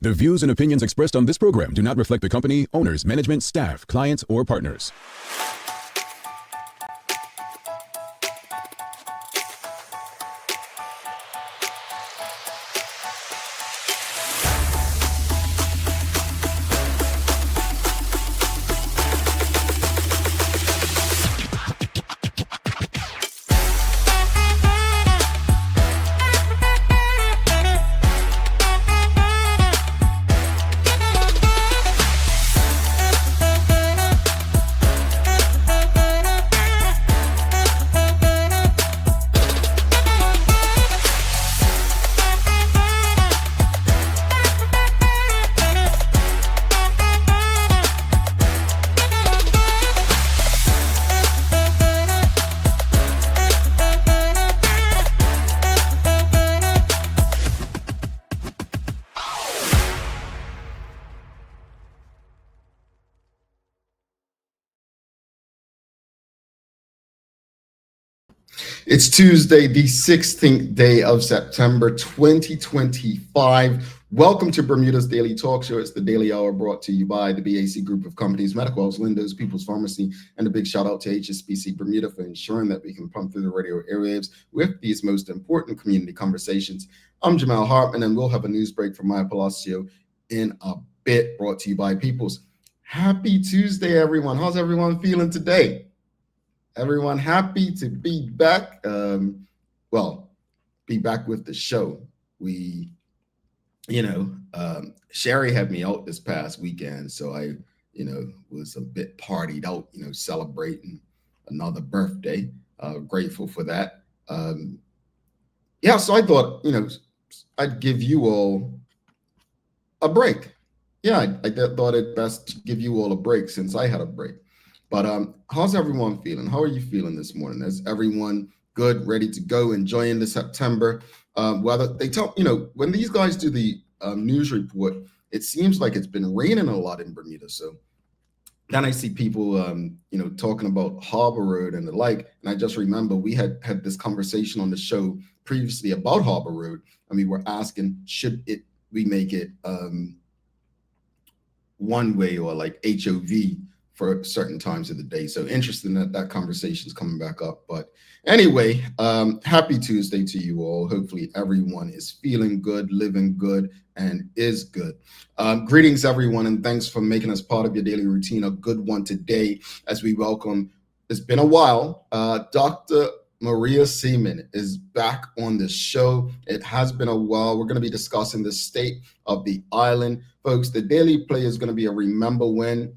The views and opinions expressed on this program do not reflect the company, owners, management, staff, clients, or partners. It's Tuesday, the 16th day of September, 2025. Welcome to Bermuda's Daily Talk Show. It's the Daily Hour brought to you by the BAC Group of Companies, Medical House, Lindos, People's Pharmacy, and a big shout out to HSBC Bermuda for ensuring that we can pump through the radio airwaves with these most important community conversations. I'm Jamal Hartman, and we'll have a news break from Maya Palacio in a bit, brought to you by Peoples. Happy Tuesday, everyone. How's everyone feeling today? Everyone happy to be back. Be back with the show. Sherry had me out this past weekend, so I, was a bit partied out, celebrating another birthday. Grateful for that. So I thought, I'd give you all a break. I thought it best to give you all a break since I had a break. But how's everyone feeling? How are you feeling this morning? Is everyone good, ready to go, enjoying the September weather? They tell, when these guys do the news report, it seems like it's been raining a lot in Bermuda. So then I see people, talking about Harbor Road and the like. And I just remember we had this conversation on the show previously about Harbor Road. And we were asking, should we make it one way or like HOV for certain times of the day. So interesting that conversation's coming back up. But anyway, happy Tuesday to you all. Hopefully everyone is feeling good, living good, and is good. Greetings, everyone, and thanks for making us part of your daily routine. A good one today as we welcome, it's been a while, Dr. Maria Seaman is back on the show. It has been a while. We're going to be discussing the state of the island. Folks, the daily play is going to be a remember when.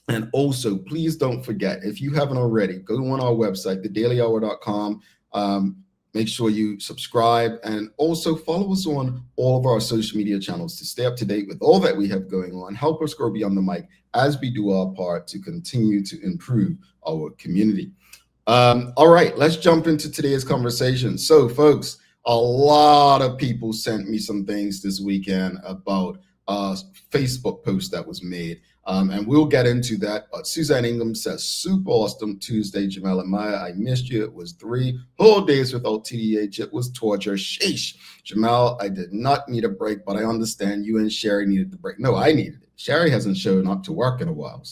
And also, please don't forget, if you haven't already, go on our website, thedailyhour.com. Make sure you subscribe and also follow us on all of our social media channels to stay up to date with all that we have going on. Help us grow beyond the mic as we do our part to continue to improve our community. All right, let's jump into today's conversation. So, folks, a lot of people sent me some things this weekend about a Facebook post that was made. And we'll get into that. But Suzanne Ingham says, super awesome Tuesday, Jamal and Maya. I missed you. It was 3 whole days without TDH. It was torture. Sheesh. Jamal, I did not need a break, but I understand you and Sherry needed the break. No, I needed it. Sherry hasn't shown up to work in a while.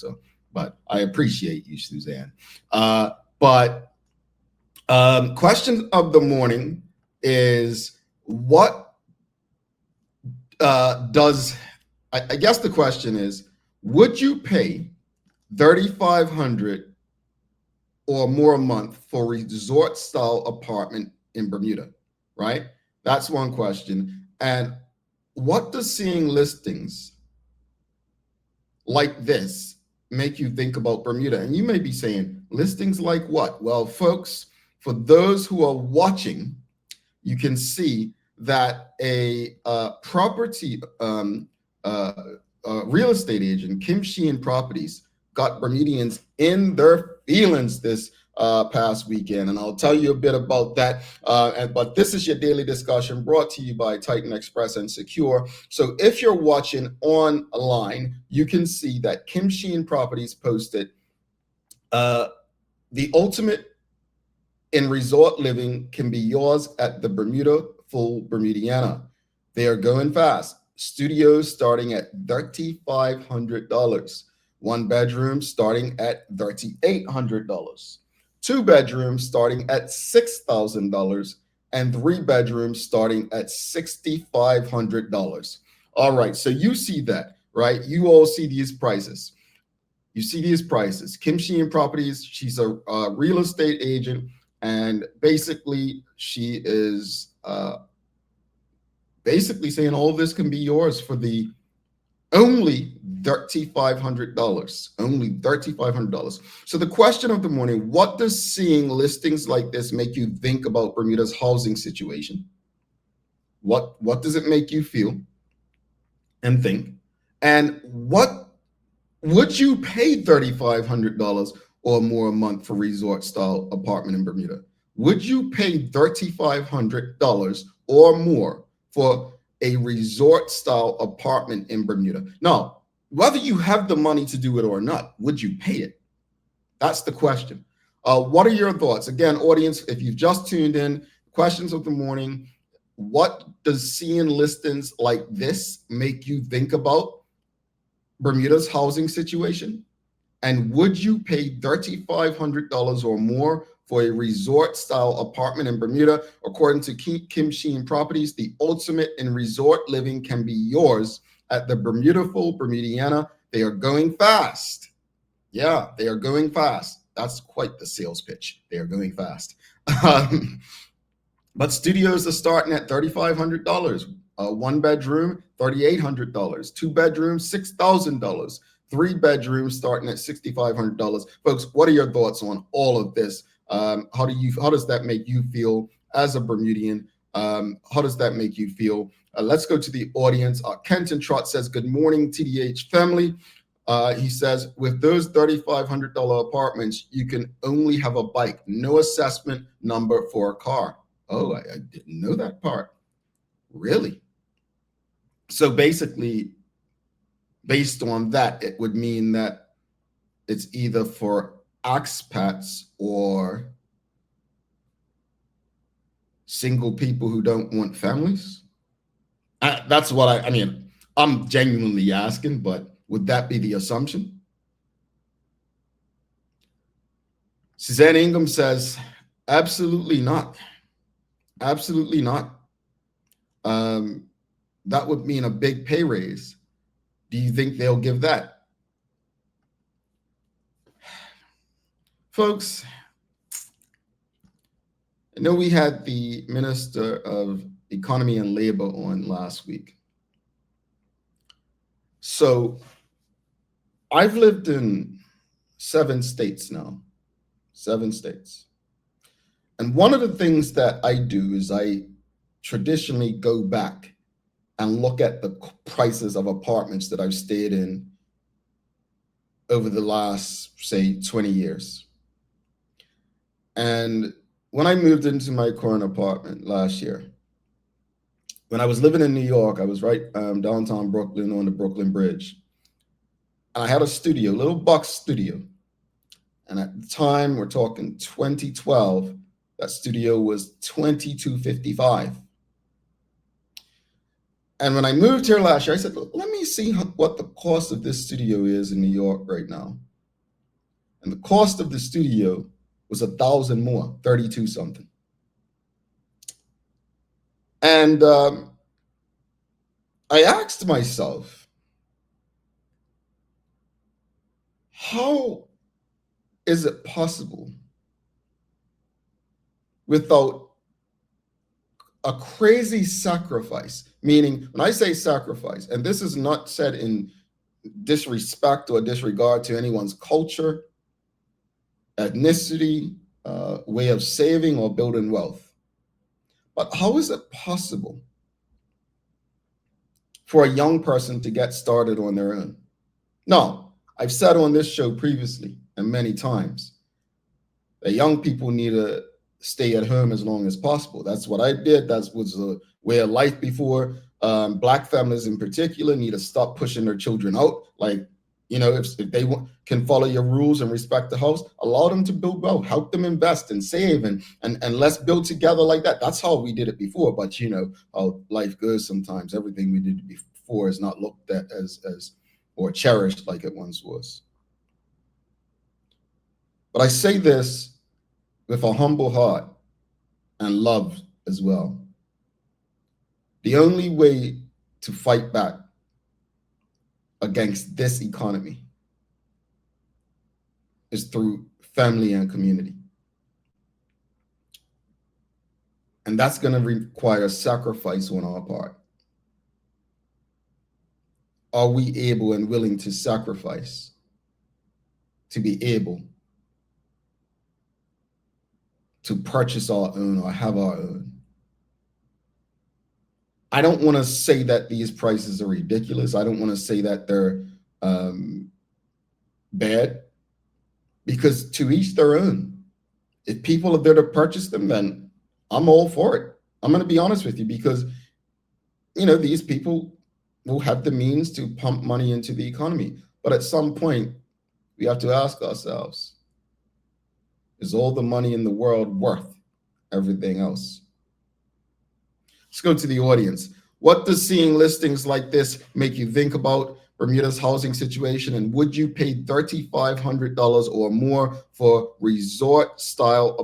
But I appreciate you, Suzanne. Question of the morning is I guess the question is, would you pay $3,500 or more a month for a resort-style apartment in Bermuda, right? That's one question. And what does seeing listings like this make you think about Bermuda? And you may be saying, listings like what? Well, folks, for those who are watching, you can see that a property real estate agent, Kim Sheehan Properties, got Bermudians in their feelings this past weekend, and I'll tell you a bit about that. But this is your daily discussion brought to you by Titan Express and Secure. So if you're watching online, you can see that Kim Sheehan Properties posted the ultimate in resort living can be yours at the Bermuda Full Bermudiana. They are going fast. studios starting at $3,500. One bedroom starting at $3,800. Two bedrooms starting at $6,000. And three bedrooms starting at $6,500. All right, so you see that, right? You all see these prices. You see these prices. Kim Sheehan Properties, she's a real estate agent, and basically she is basically saying all this can be yours for the only $3,500. Only $3,500. So the question of the morning: what does seeing listings like this make you think about Bermuda's housing situation? What does it make you feel and think? And what would you pay $3,500 or more a month for resort style apartment in Bermuda? Would you pay $3,500 or more for a resort style apartment in Bermuda? Now, whether you have the money to do it or not, would you pay it? That's the question. What are your thoughts? Again, audience, if you've just tuned in, questions of the morning: what does seeing listings like this make you think about Bermuda's housing situation? And would you pay $3,500 or more for a resort style apartment in Bermuda? According to Kim Sheehan Properties, the ultimate in resort living can be yours at the Bermudaful Bermudiana. They are going fast. Yeah, they are going fast. That's quite the sales pitch. They are going fast. But studios are starting at $3,500. One bedroom, $3,800. Two bedrooms, $6,000. Three bedrooms starting at $6,500. Folks, what are your thoughts on all of this? How does that make you feel as a Bermudian? How does that make you feel? Let's go to the audience. Kenton Trott says, "Good morning, TDH family." He says, "With those $3,500 apartments, you can only have a bike, no assessment number for a car." Oh, I didn't know that part. Really? So basically, based on that, it would mean that it's either for expats or single people who don't want families. That's what I mean, I'm genuinely asking, but would that be the assumption? Suzanne Ingham says, absolutely not. Absolutely not. That would mean a big pay raise. Do you think they'll give that? Folks, I know we had the Minister of Economy and Labor on last week. So I've lived in 7 states now, 7 states. And one of the things that I do is I traditionally go back and look at the prices of apartments that I've stayed in over the last, say, 20 years. And when I moved into my current apartment last year, when I was living in New York, I was right downtown Brooklyn on the Brooklyn Bridge. And I had a studio, a little box studio. And at the time, we're talking 2012, that studio was $2,255. And when I moved here last year, I said, let me see what the cost of this studio is in New York right now. And the cost of the studio was $1,000 more, 32 something. And I asked myself, how is it possible without a crazy sacrifice? Meaning, when I say sacrifice, and this is not said in disrespect or disregard to anyone's culture, ethnicity, way of saving or building wealth. But how is it possible for a young person to get started on their own? Now, I've said on this show previously and many times that young people need to stay at home as long as possible. That's what I did. That was a way of life before. Black families in particular need to stop pushing their children out. Like, you know, if they can follow your rules and respect the house, allow them to build wealth, help them invest and save, and let's build together like that. That's how we did it before. But you know how life goes sometimes. Everything we did before is not looked at as or cherished like it once was. But I say this with a humble heart and love as well. The only way to fight back against this economy is through family and community. And that's going to require sacrifice on our part. Are we able and willing to sacrifice to be able to purchase our own or have our own? I don't want to say that these prices are ridiculous. I don't want to say that they're bad, because to each their own. If people are there to purchase them, then I'm all for it. I'm going to be honest with you, because, you know, these people will have the means to pump money into the economy. But at some point, we have to ask ourselves, is all the money in the world worth everything else? Let's go to the audience. What does seeing listings like this make you think about Bermuda's housing situation? And would you pay $3,500 or more for a resort style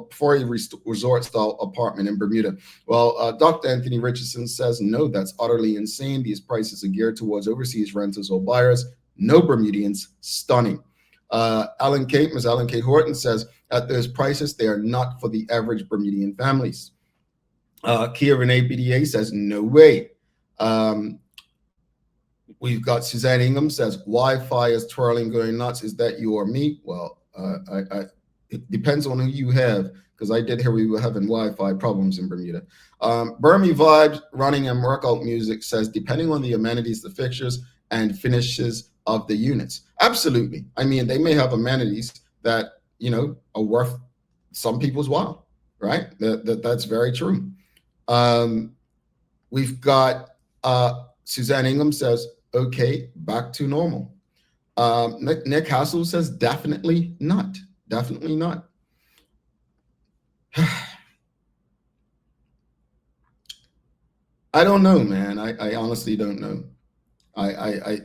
apartment in Bermuda? Well, Dr. Anthony Richardson says, no, that's utterly insane. These prices are geared towards overseas renters or buyers. No Bermudians. Stunning. Ms. Alan Kate Horton says, at those prices, they are not for the average Bermudian families. Kia Renee BDA says, no way. We've got Suzanne Ingham says, Wi-Fi is twirling, going nuts. Is that you or me? Well, it depends on who you have, because I did hear we were having Wi-Fi problems in Bermuda. Burmy Vibes Running and Workout Music says, depending on the amenities, the fixtures, and finishes of the units. Absolutely. I mean, they may have amenities that, you know, are worth some people's while, right? That's very true. We've got Suzanne Ingham says, okay, back to normal. Nick Hassel says, definitely not. Definitely not. I don't know, man. I honestly don't know. I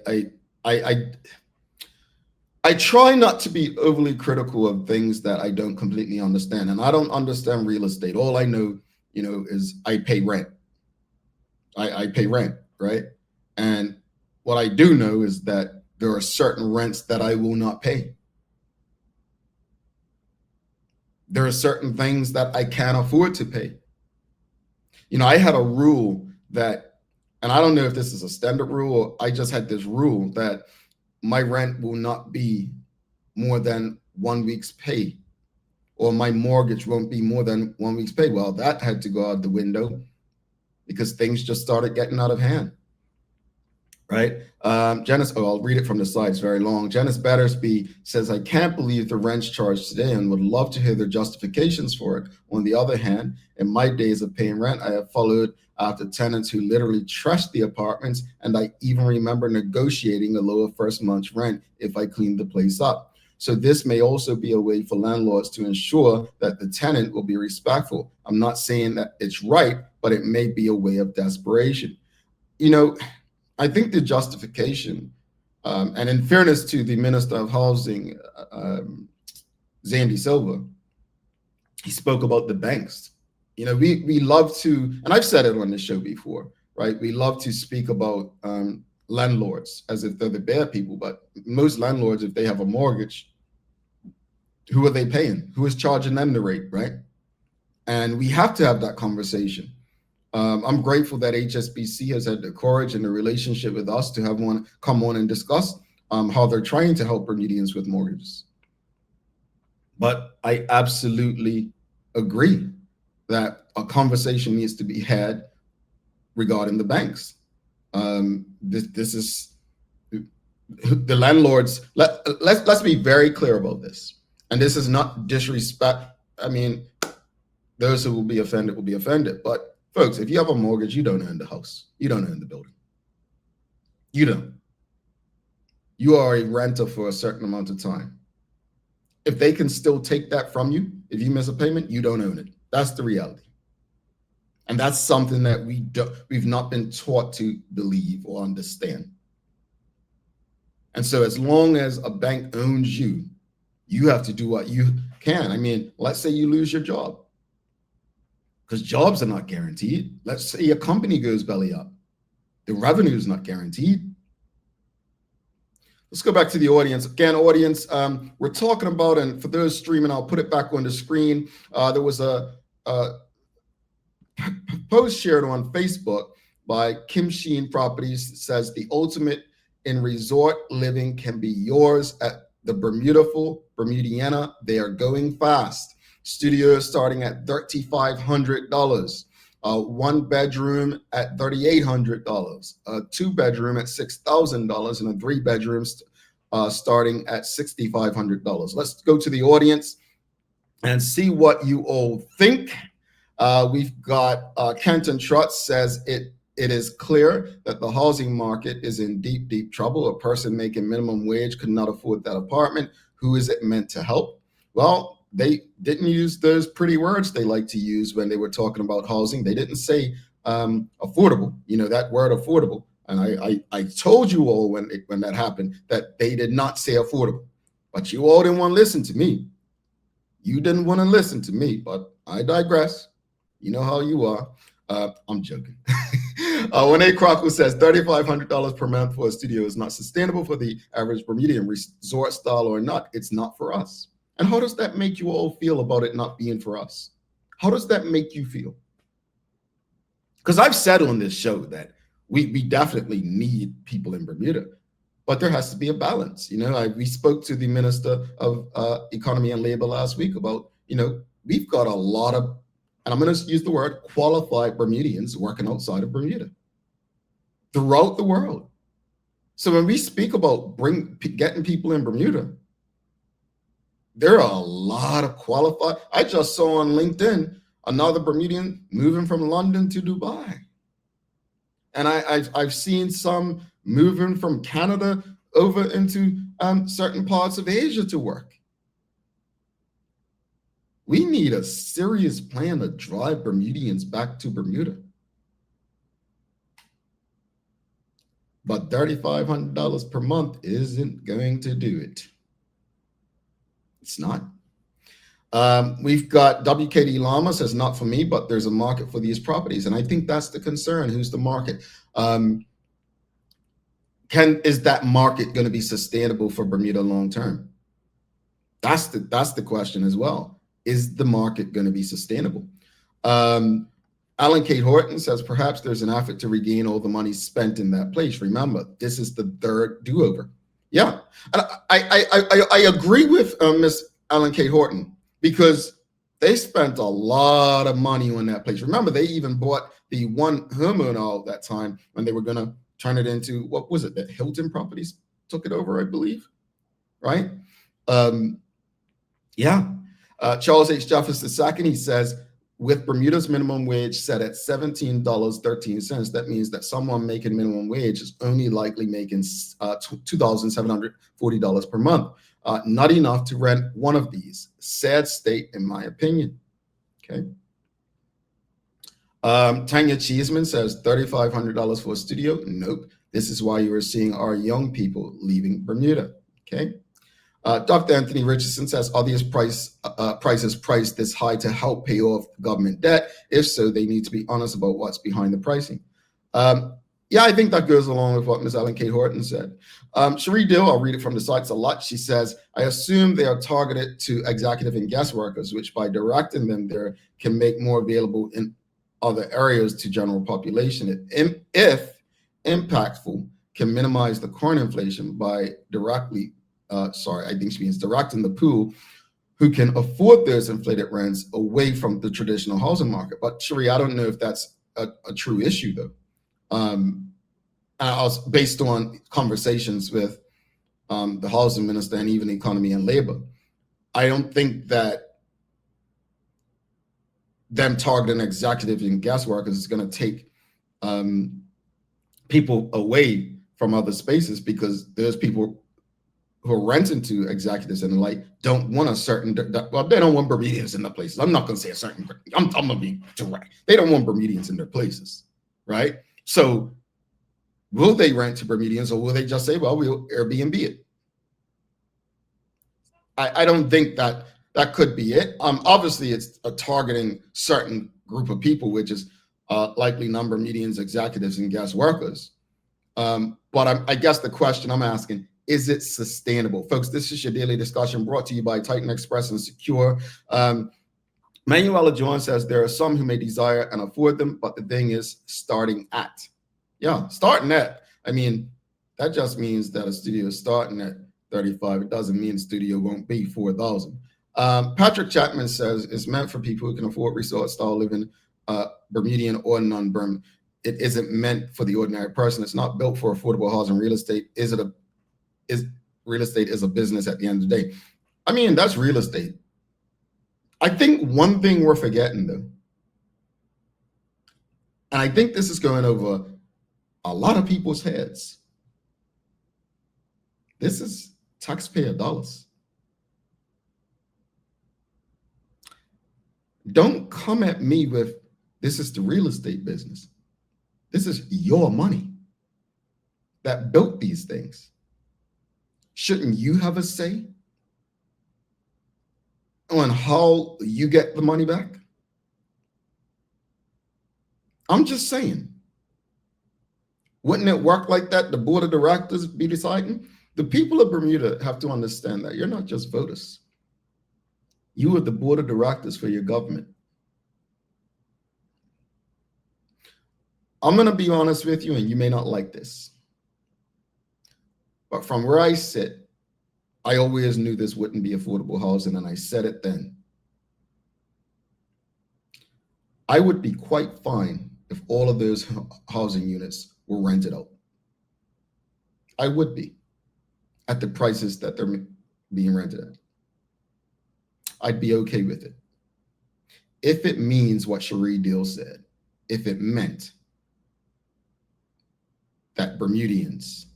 try not to be overly critical of things that I don't completely understand. And I don't understand real estate. All I know, you know, is I pay rent. I pay rent, right? And what I do know is that there are certain rents that I will not pay. There are certain things that I can't afford to pay. You know, I had a rule that, and I don't know if this is a standard rule or I just had this rule that my rent will not be more than 1 week's pay, or my mortgage won't be more than 1 week's pay. Well, that had to go out the window because things just started getting out of hand, right? I'll read it from the side, it's very long. Janice Battersby says, I can't believe the rents charged today and would love to hear their justifications for it. On the other hand, in my days of paying rent, I have followed after tenants who literally trashed the apartments, and I even remember negotiating a lower first month's rent if I cleaned the place up. So this may also be a way for landlords to ensure that the tenant will be respectful. I'm not saying that it's right, but it may be a way of desperation. You know, I think the justification, and in fairness to the Minister of Housing, Zandy Silva, he spoke about the banks. You know, we love to, and I've said it on the show before, right? We love to speak about landlords as if they're the bad people, but most landlords, if they have a mortgage, who are they paying? Who is charging them the rate, right? And we have to have that conversation. I'm grateful that HSBC has had the courage and the relationship with us to have one come on and discuss how they're trying to help Bermudians with mortgages. But I absolutely agree that a conversation needs to be had regarding the banks. This is the landlords. Let's be very clear about this. And this is not disrespect. I mean, those who will be offended. But folks, if you have a mortgage, you don't own the house. You don't own the building. You don't. You are a renter for a certain amount of time. If they can still take that from you, if you miss a payment, you don't own it. That's the reality. And that's something that we've not been taught to believe or understand. And so as long as a bank owns you, you have to do what you can. I mean, let's say you lose your job, because jobs are not guaranteed. Let's say your company goes belly up. The revenue is not guaranteed. Let's go back to the audience. Again, audience, we're talking about, and for those streaming, I'll put it back on the screen. There was a post shared on Facebook by Kim Sheen Properties that says the ultimate in resort living can be yours at the Bermudiana. They are going fast. Studios starting at $3,500. One bedroom at $3,800. A two bedroom at $6,000, and a three bedrooms starting at $6,500. Let's go to the audience and see what you all think. We've got Kenton Trutz says it is clear that the housing market is in deep, deep trouble. A person making minimum wage could not afford that apartment. Who is it meant to help? Well, they didn't use those pretty words they like to use when they were talking about housing. They didn't say affordable, that word affordable. And I told you all when that happened that they did not say affordable. But you all didn't want to listen to me. You didn't want to listen to me, but I digress. You know how you are. I'm joking. When A. Crockle says $3,500 per month for a studio is not sustainable for the average Bermudian, resort style or not, it's not for us. And how does that make you all feel about it not being for us? How does that make you feel? Because I've said on this show that we definitely need people in Bermuda, but there has to be a balance. We spoke to the Minister of Economy and Labor last week about, we've got a lot of, and I'm going to use the word qualified Bermudians working outside of Bermuda throughout the world. So when we speak about getting people in Bermuda, there are a lot of qualified. I just saw on LinkedIn another Bermudian moving from London to Dubai. And I've seen some moving from Canada over into certain parts of Asia to work. We need a serious plan to drive Bermudians back to Bermuda. But $3,500 per month isn't going to do it. It's not. We've got WKD Lama says, not for me, but there's a market for these properties. And I think that's the concern. Who's the market? Is that market going to be sustainable for Bermuda long term? That's the question as well. Is the market going to be sustainable? Alan Kate Horton says, perhaps there's an effort to regain all the money spent in that place. Remember, this is the third do-over. Yeah, and I agree with Miss Alan Kate Horton, because they spent a lot of money on that place. Remember, they even bought the one homeowner at that time when they were going to turn it into, what was it, that Hilton Properties took it over, I believe, right? Charles H. Jefferson II, he says, with Bermuda's minimum wage set at $17.13, that means that someone making minimum wage is only likely making $2,740 per month. Not enough to rent one of these. Sad state, in my opinion. Okay. Tanya Cheeseman says $3,500 for a studio. Nope. This is why you are seeing our young people leaving Bermuda. Okay. Dr. Anthony Richardson says, are these prices priced this high to help pay off government debt? If so, they need to be honest about what's behind the pricing. Yeah, I think that goes along with what Ms. Ellen Kate Horton said. Cherie Dill, I'll read it from the sites a lot. She says, I assume they are targeted to executive and guest workers, which by directing them there can make more available in other areas to general population. If impactful, can minimize the current inflation by directly I think she means directing the pool who can afford those inflated rents away from the traditional housing market. But Cherie, I don't know if that's a true issue though. I was based on conversations with the housing minister and even economy and labor. I don't think that them targeting executives and guest workers is going to take people away from other spaces, because there's people who are renting to executives and the like don't want a certain, well, they don't want Bermudians in their places. I'm not going to say a certain, I'm going to be direct. They don't want Bermudians in their places, right? So will they rent to Bermudians, or will they just say, well, we'll Airbnb it? I don't think that could be it. Obviously, it's targeting certain group of people, which is likely non-Bermudians, executives, and guest workers. But I guess the question I'm asking, is it sustainable? Folks, this is your daily discussion brought to you by Titan Express and Secure. Manuela John says there are some who may desire and afford them, but the thing is starting at. Yeah, starting at. I mean, that just means that a studio is starting at 35. It doesn't mean the studio won't be 4,000. Patrick Chapman says it's meant for people who can afford resort style living, Bermudian or non-Berm. It isn't meant for the ordinary person. It's not built for affordable housing. Real estate is real estate is a business at the end of the day. I mean, that's real estate. I think one thing we're forgetting though, and I think this is going over a lot of people's heads. This is taxpayer dollars. Don't come at me with, this is the real estate business. This is your money that built these things. Shouldn't you have a say on how you get the money back? I'm just saying. Wouldn't it work like that? The board of directors be deciding? The people of Bermuda have to understand that you're not just voters. You are the board of directors for your government. I'm going to be honest with you, and you may not like this. But from where I sit, I always knew this wouldn't be affordable housing, and I said it then. I would be quite fine if all of those housing units were rented out. I would be, at the prices that they're being rented at. I'd be okay with it. If it means what Cherie Deal said, if it meant that Bermudians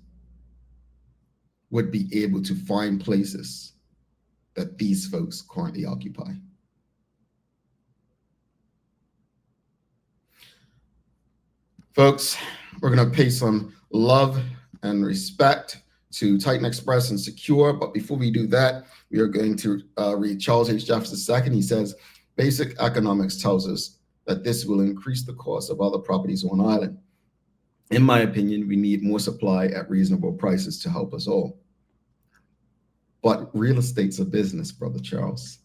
would be able to find places that these folks currently occupy. Folks, we're going to pay some love and respect to Titan Express and Secure. But before we do that, we are going to read Charles H. Jefferson II. He says, basic economics tells us that this will increase the cost of other properties on island. In my opinion, we need more supply at reasonable prices to help us all. But real estate's a business, Brother Charles.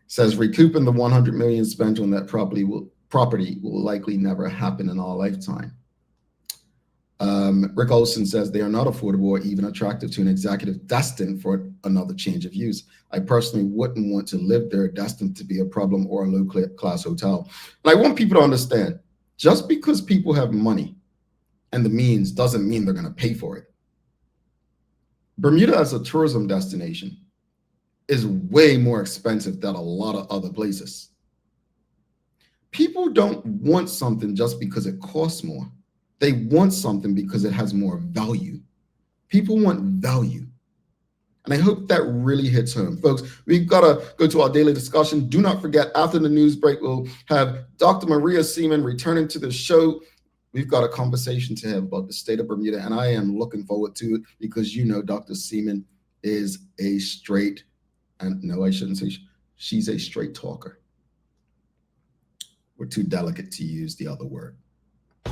Says recouping the 100 million spent on that property will likely never happen in our lifetime. Rick Olson says they are not affordable or even attractive to an executive destined for another change of use. I personally wouldn't want to live there destined to be a problem or a low-class hotel. And I want people to understand, just because people have money and the means doesn't mean they're going to pay for it. Bermuda as a tourism destination is way more expensive than a lot of other places. People don't want something just because it costs more. They want something because it has more value. People want value. And I hope that really hits home. Folks, we've got to go to our daily discussion. Do not forget, after the news break, we'll have Dr. Maria Seaman returning to the show. We've got a conversation to have about the state of Bermuda, and I am looking forward to it because you know Dr. Seaman is a straight, and no, I shouldn't say she's a straight talker. We're too delicate to use the other word.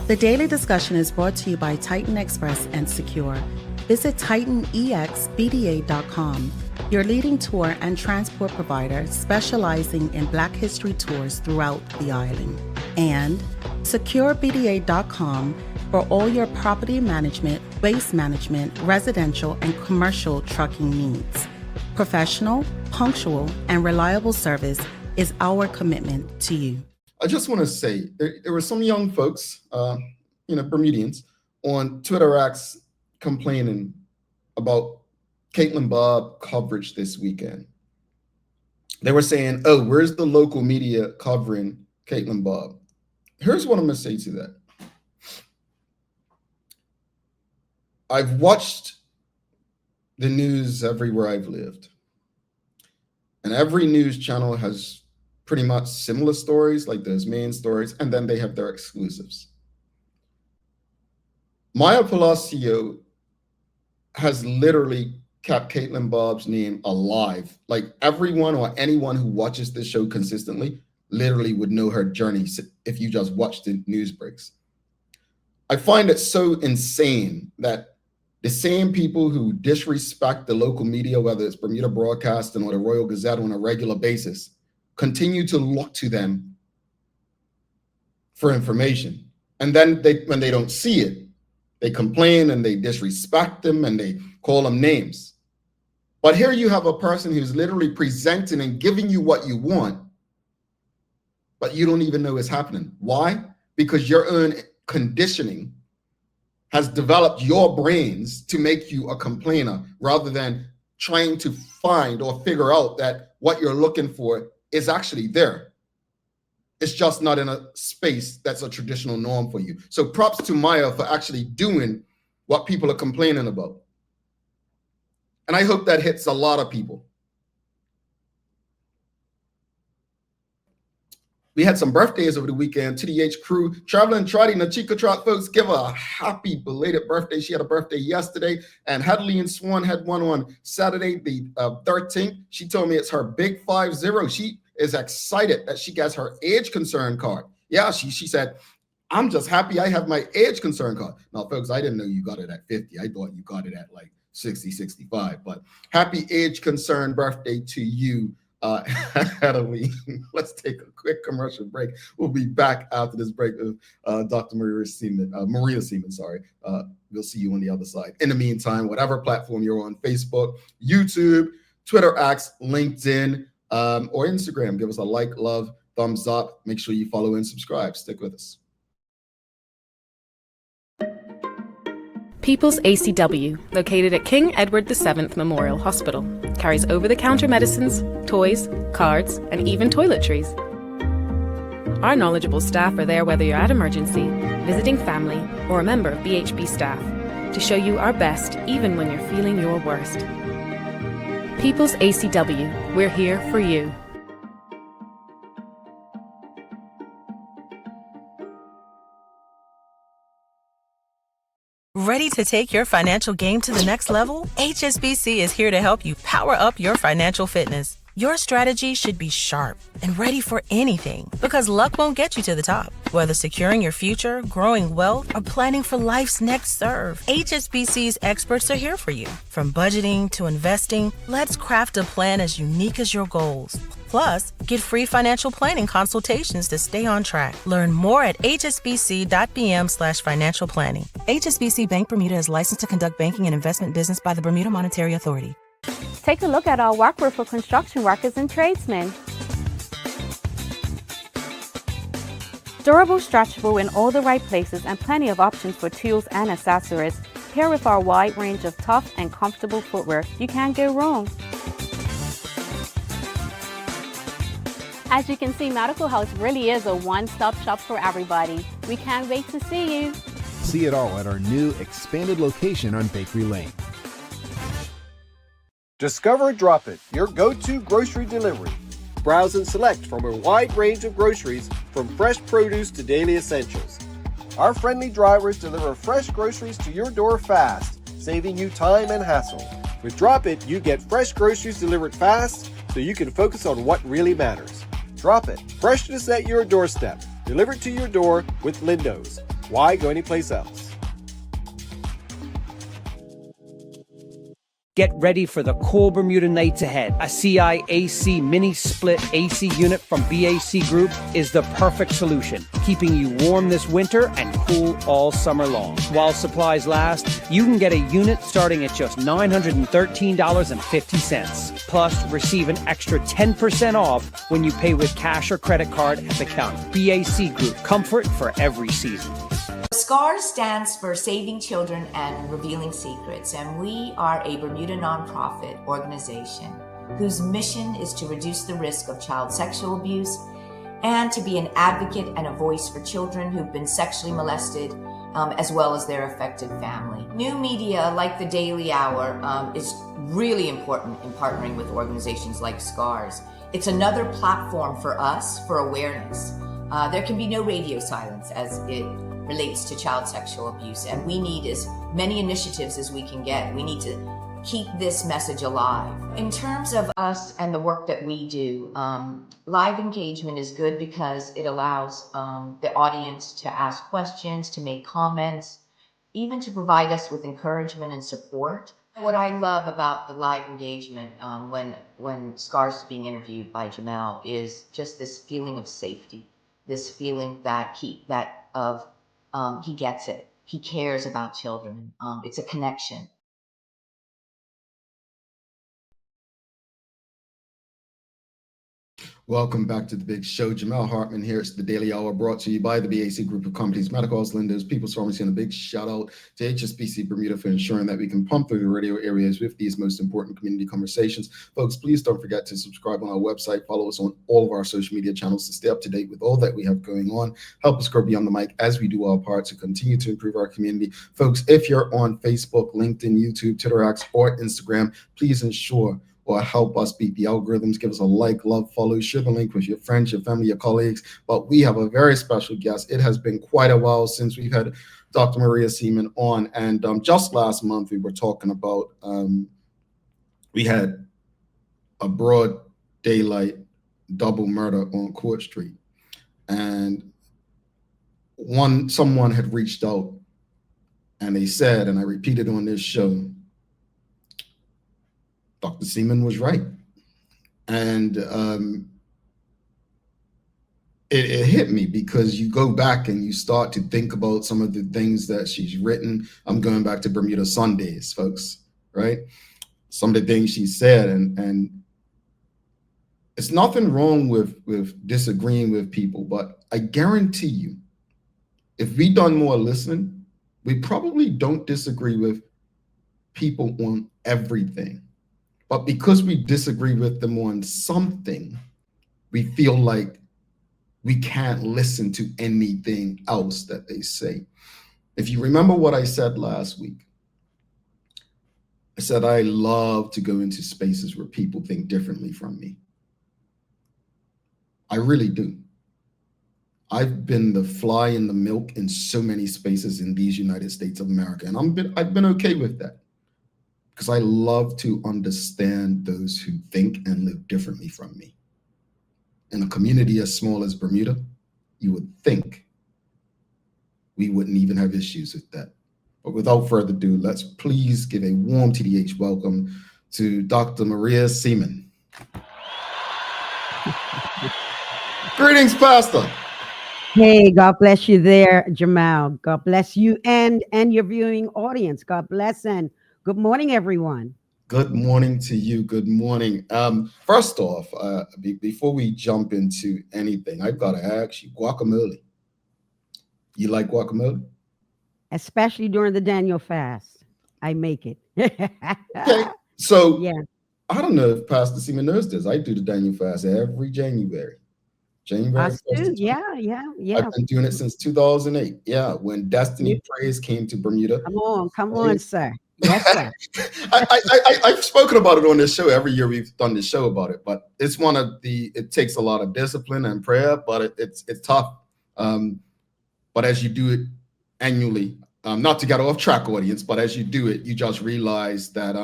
The Daily Discussion is brought to you by Titan Express and Secure. Visit TitanEXBDA.com, your leading tour and transport provider specializing in Black History tours throughout the island. And SecureBDA.com for all your property management, waste management, residential, and commercial trucking needs. Professional, punctual, and reliable service is our commitment to you. I just want to say there were some young folks, Bermudians, on Twitter X complaining about Caitlin Bob coverage this weekend. They were saying, oh, where's the local media covering Caitlin Bob? Here's what I'm going to say to that. I've watched the news everywhere I've lived. And every news channel has pretty much similar stories, like those main stories, and then they have their exclusives. Maya Palacio has literally kept Caitlin Bob's name alive. Like everyone or anyone who watches this show consistently literally would know her journey if you just watch the news breaks. I find it so insane that the same people who disrespect the local media, whether it's Bermuda Broadcasting or the Royal Gazette on a regular basis, continue to look to them for information. And then when they don't see it, they complain and they disrespect them and they call them names. But here you have a person who's literally presenting and giving you what you want, but you don't even know it's happening. Why? Because your own conditioning has developed your brains to make you a complainer rather than trying to find or figure out that what you're looking for is actually there. It's just not in a space that's a traditional norm for you. So props to Maya for actually doing what people are complaining about. And I hope that hits a lot of people. We had some birthdays over the weekend. TDH crew, Traveling Trotty, Nachika Trot folks, give her a happy belated birthday. She had a birthday yesterday, and Hadley and Swan had one on Saturday, the 13th. She told me it's her big 50. She is excited that she gets her age concern card. Yeah, she said, I'm just happy I have my age concern card. Now, folks, I didn't know you got it at 50. I thought you got it at like 60, 65. But happy age concern birthday to you, Hadley. Let's take a quick commercial break. We'll be back after this break with Dr. Maria Seaman. We'll see you on the other side. In the meantime, whatever platform you're on, Facebook, YouTube, Twitter X, LinkedIn, or Instagram, give us a like, love, thumbs up. Make sure you follow and subscribe. Stick with us. People's ACW, located at King Edward VII Memorial Hospital, carries over-the-counter medicines, toys, cards, and even toiletries. Our knowledgeable staff are there whether you're at emergency, visiting family, or a member of BHB staff, to show you our best even when you're feeling your worst. People's ACW, we're here for you. Ready to take your financial game to the next level? HSBC is here to help you power up your financial fitness. Your strategy should be sharp and ready for anything, because luck won't get you to the top. Whether securing your future, growing wealth, or planning for life's next serve, HSBC's experts are here for you. From budgeting to investing, let's craft a plan as unique as your goals. Plus, get free financial planning consultations to stay on track. Learn more at hsbc.bm/financial planning. HSBC Bank Bermuda is licensed to conduct banking and investment business by the Bermuda Monetary Authority. Take a look at our workwear for construction workers and tradesmen. Durable, stretchable in all the right places, and plenty of options for tools and accessories. Paired with our wide range of tough and comfortable footwear, you can't go wrong. As you can see, Medical House really is a one-stop shop for everybody. We can't wait to see you. See it all at our new expanded location on Bakery Lane. Discover Drop It, your go-to grocery delivery. Browse and select from a wide range of groceries, from fresh produce to daily essentials. Our friendly drivers deliver fresh groceries to your door fast, saving you time and hassle. With Drop It, you get fresh groceries delivered fast so you can focus on what really matters. Drop It, freshness at your doorstep, delivered to your door with Lindo's. Why go anyplace else? Get ready for the cool Bermuda nights ahead. A CI-AC mini split AC unit from BAC Group is the perfect solution, keeping you warm this winter and cool all summer long. While supplies last, you can get a unit starting at just $913.50. Plus, receive an extra 10% off when you pay with cash or credit card at the counter. BAC Group, comfort for every season. SCAR stands for Saving Children and Revealing Secrets, and we are a Bermuda nonprofit organization whose mission is to reduce the risk of child sexual abuse and to be an advocate and a voice for children who've been sexually molested, as well as their affected family. New media like the Daily Hour is really important in partnering with organizations like SCARS. It's another platform for us for awareness. There can be no radio silence as it relates to child sexual abuse, and we need as many initiatives as we can get. We need to keep this message alive. In terms of us and the work that we do, live engagement is good because it allows the audience to ask questions, to make comments, even to provide us with encouragement and support. What I love about the live engagement when Scars is being interviewed by Jamal is just this feeling of safety, this feeling that he gets it. He cares about children. It's a connection. Welcome back to the big show. Jamal Hartman here. It's the Daily Hour, brought to you by the BAC Group of Companies, Medical House Lenders, People's Pharmacy, and a big shout out to HSBC Bermuda for ensuring that we can pump through the radio areas with these most important community conversations. Folks, please don't forget to subscribe on our website. Follow us on all of our social media channels to stay up to date with all that we have going on. Help us grow beyond the mic as we do our part to continue to improve our community. Folks, if you're on Facebook, LinkedIn, YouTube, Twitter X, or Instagram, please ensure or help us beat the algorithms. Give us a like, love, follow, share the link with your friends, your family, your colleagues. But we have a very special guest. It has been quite a while since we've had Dr. Maria Seaman on. And just last month, we were talking about, we had a broad daylight double murder on Court Street. And someone had reached out and they said, and I repeated on this show, Dr. Seaman was right. And it hit me because you go back and you start to think about some of the things that she's written. I'm going back to Bermuda Sundays, folks, right? Some of the things she said, and it's nothing wrong with disagreeing with people, but I guarantee you, if we done more listening, we probably don't disagree with people on everything. But because we disagree with them on something, we feel like we can't listen to anything else that they say. If you remember what I said last week, I said I love to go into spaces where people think differently from me. I really do. I've been the fly in the milk in so many spaces in these United States of America, and I've been okay with that, because I love to understand those who think and live differently from me. In a community as small as Bermuda, you would think we wouldn't even have issues with that. But without further ado, let's please give a warm TDH welcome to Dr. Maria Seaman. Greetings, Pastor. Hey, God bless you there, Jamal. God bless you and your viewing audience. God bless, and good morning, everyone. Good morning to you. Good morning. First off, before we jump into anything, I've got to ask you, guacamole. You like guacamole? Especially during the Daniel fast. I make it. Okay. So yeah. I don't know if Pastor Seaman knows this. I do the Daniel fast every January. Us too. Yeah. I've been doing it since 2008. Yeah, when Destiny Praise came to Bermuda. Come on, sir. Yes, sir. I've spoken about it on this show. Every year we've done this show about it, but it's it takes a lot of discipline and prayer, but it's tough. But as you do it annually, not to get off track, audience, but as you do it, you just realize that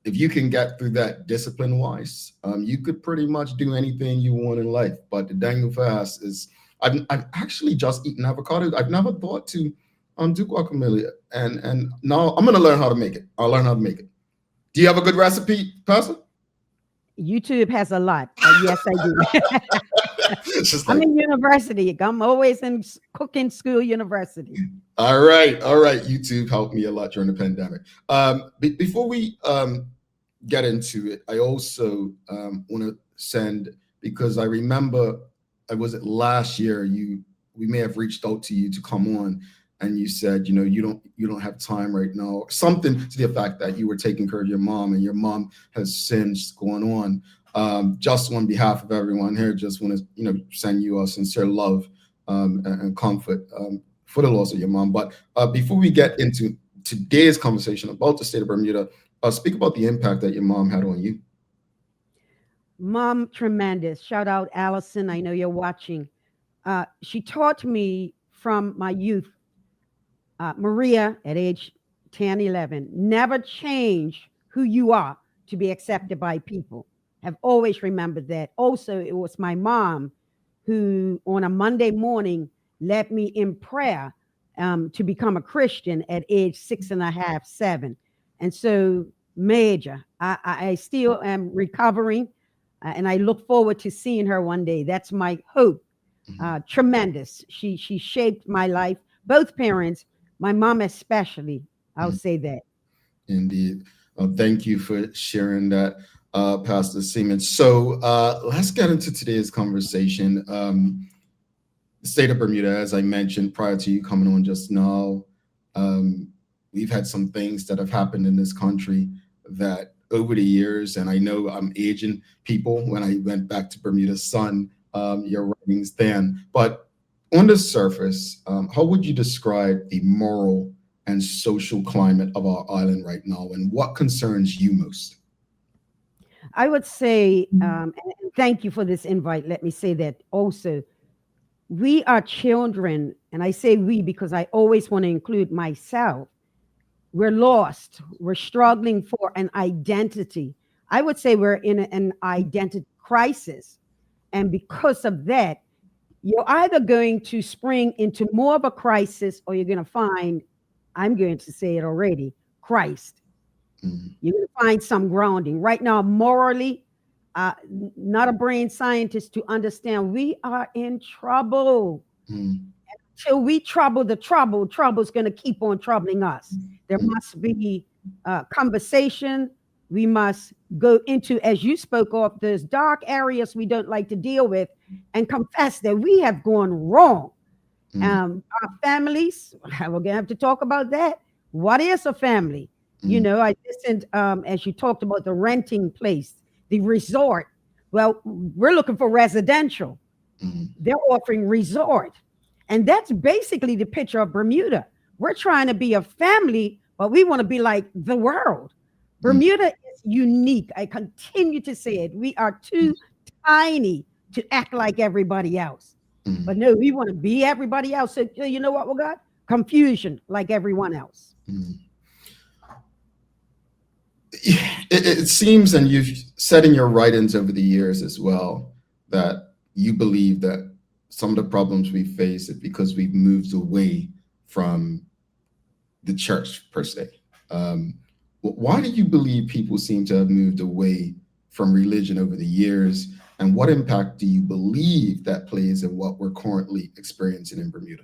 if you can get through that discipline-wise, you could pretty much do anything you want in life. But the Daniel fast is, I've actually just eaten avocado. I've never thought to do guacamole, and now I'm gonna learn how to make it. I'll learn how to make it. Do you have a good recipe, Pastor? YouTube has a lot. Yes, I do. I'm in university. I'm always in cooking school university. All right. YouTube helped me a lot during the pandemic. Before we get into it, I also want to send, because I remember, was it last year, we may have reached out to you to come on, and you said, you don't have time right now, something to the effect that you were taking care of your mom, and your mom has since gone on. Just on behalf of everyone here, just want to send you a sincere love and comfort for the loss of your mom. But before we get into today's conversation about the state of Bermuda, speak about the impact that your mom had on you. Mom, tremendous. Shout out Allison. I know you're watching. She taught me from my youth, Maria, at age 10, 11, never change who you are to be accepted by people. Have always remembered that. Also, it was my mom who on a Monday morning led me in prayer to become a Christian at age 6.5, 7. And so major, I still am recovering and I look forward to seeing her one day. That's my hope. Tremendous. She shaped my life. Both parents, my mom especially, I'll say that. Indeed. Thank you for sharing that, Pastor Seaman. So let's get into today's conversation. The state of Bermuda, as I mentioned prior to you coming on just now, we've had some things that have happened in this country that over the years, and I know I'm aging people when I went back to Bermuda's Sun, your writings then, but on the surface, how would you describe the moral and social climate of our island right now, and what concerns you most? I would say, and thank you for this invite. Let me say that also, we are children, and I say we because I always want to include myself. We're lost. We're struggling for an identity. I would say we're in an identity crisis. And because of that, you're either going to spring into more of a crisis or you're going to find, I'm going to say it already, Christ. You're going to find some grounding. Right now, morally, not a brain scientist to understand we are in trouble. Until we trouble the trouble, trouble's going to keep on troubling us. There must be conversation. We must go into, as you spoke of, those dark areas we don't like to deal with and confess that we have gone wrong. Our families, we're going to have to talk about that. What is a family? You know, I listened as you talked about the renting place, the resort. Well, we're looking for residential. They're offering resort. And that's basically the picture of Bermuda. We're trying to be a family, but we want to be like the world. Bermuda is unique. I continue to say it. We are too tiny to act like everybody else. But no, we want to be everybody else. So you know what we got? Confusion like everyone else. It seems, and you've said in your writings over the years as well, that you believe that some of the problems we face is because we've moved away from the church per se. Why do you believe people seem to have moved away from religion over the years? And what impact do you believe that plays in what we're currently experiencing in Bermuda?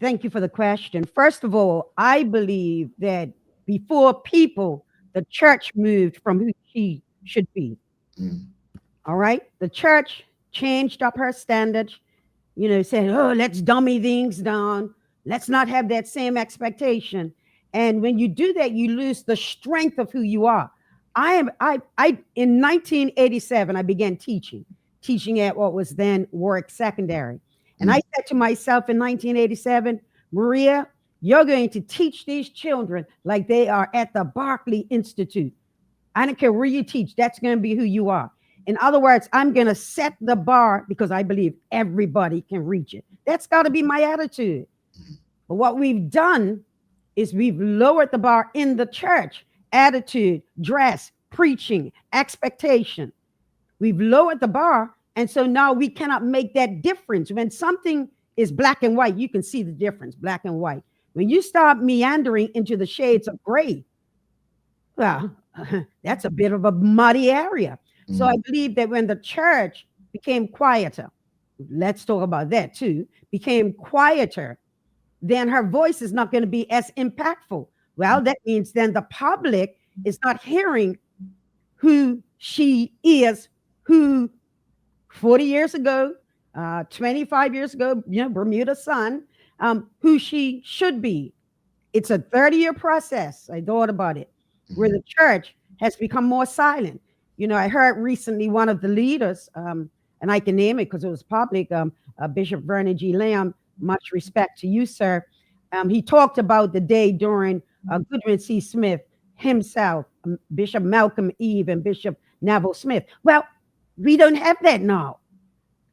Thank you for the question. First of all, I believe that before people, the church moved from who she should be. All right. The church changed up her standards, you know, said, oh, let's dummy things down. Let's not have that same expectation. And when you do that, you lose the strength of who you are. In 1987, I began teaching at what was then Warwick Secondary. And I said to myself in 1987, Maria, you're going to teach these children like they are at the Berkeley Institute. I don't care where you teach. That's going to be who you are. In other words, I'm going to set the bar because I believe everybody can reach it. That's got to be my attitude. But what we've done is we've lowered the bar in the church. Attitude, dress, preaching, expectation. We've lowered the bar. And so now we cannot make that difference. When something is black and white, you can see the difference, black and white. When you start meandering into the shades of gray, well, that's a bit of a muddy area. So I believe that when the church became quieter, let's talk about that too, became quieter, then her voice is not going to be as impactful. Well, that means then the public is not hearing who she is, who 40 years ago, 25 years ago, you know, Bermuda Sun, who she should be. It's a 30-year process. I thought about it, where the church has become more silent. I heard recently one of the leaders, and I can name it because it was public, Bishop Vernon G. Lamb, much respect to you, sir. He talked about the day during Goodwin C. Smith himself, Bishop Malcolm Eve, and Bishop Neville Smith. Well, we don't have that now.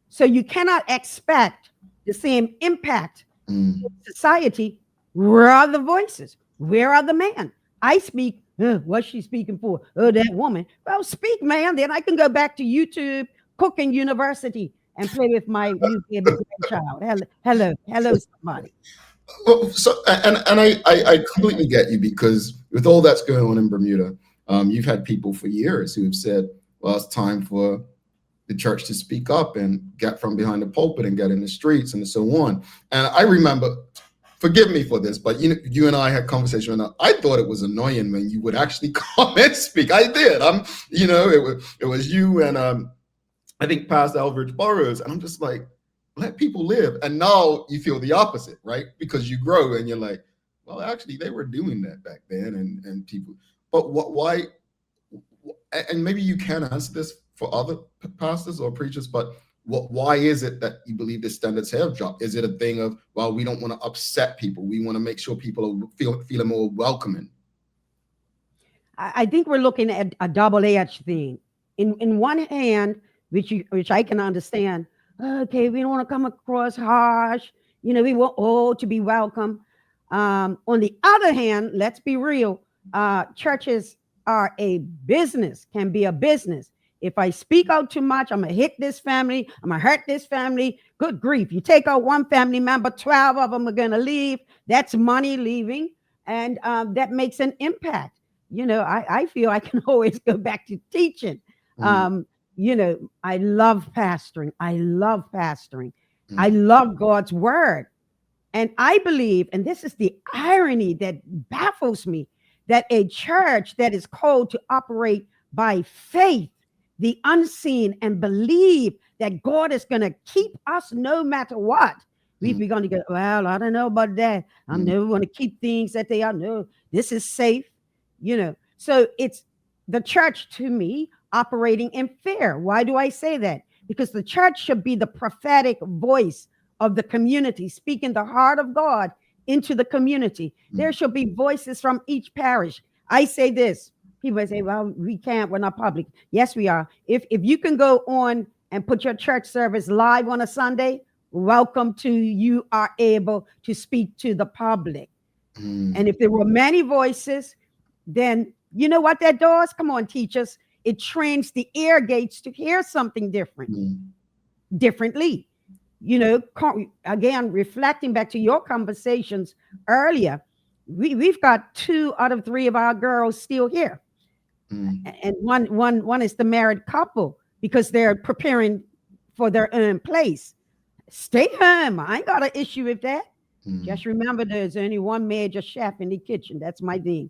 So you cannot expect the same impact in society. Where are the voices? Where are the men? I speak. What's she speaking for? Oh, that woman. Well, speak, man. Then I can go back to YouTube, Cooking University, and play with my new baby grandchild. Hello, somebody. Well, so and I completely get you, because with all that's going on in Bermuda, you've had people for years who have said, well, it's time for the church to speak up and get from behind the pulpit and get in the streets and so on. And I remember, forgive me for this, but you and I had conversation, and I thought it was annoying when you would actually come and speak. I did. It was you and I think Pastor Elbridge Burroughs, and I'm just like, let people live. And now you feel the opposite, right? Because you grow and you're like, well, actually, they were doing that back then, and people. But why? And maybe you can answer this for other pastors or preachers, but why is it that you believe the standards have dropped? Is it a thing of, well, we don't want to upset people, we want to make sure people are feeling more welcoming? I think we're looking at a double-edged thing. In one hand, which I can understand, okay, we don't want to come across harsh, we want all to be welcome. On the other hand, let's be real, churches are a business, can be a business. If I speak out too much, I'm going to hit this family, I'm going to hurt this family. Good grief. You take out one family member, 12 of them are going to leave. That's money leaving. And that makes an impact. I feel I can always go back to teaching. I love pastoring. I love God's word. And I believe, and this is the irony that baffles me, that a church that is called to operate by faith, the unseen, and believe that God is going to keep us no matter what. We've begun to go, well, I don't know about that. I'm never going to keep things that they are. No, this is safe. So it's the church, to me, operating in fear. Why do I say that? Because the church should be the prophetic voice of the community, speaking the heart of God into the community. There should be voices from each parish. I say this. People say, well, we can't, we're not public. Yes, we are. If you can go on and put your church service live on a Sunday, welcome to, you are able to speak to the public. And if there were many voices, then you know what that does? Come on, teachers. It trains the ear gates to hear something differently. Again, reflecting back to your conversations earlier, we've got 2 out of 3 of our girls still here. And one is the married couple, because they're preparing for their own place. Stay home. I ain't got an issue with that. Just remember, there's only one major chef in the kitchen. That's my thing.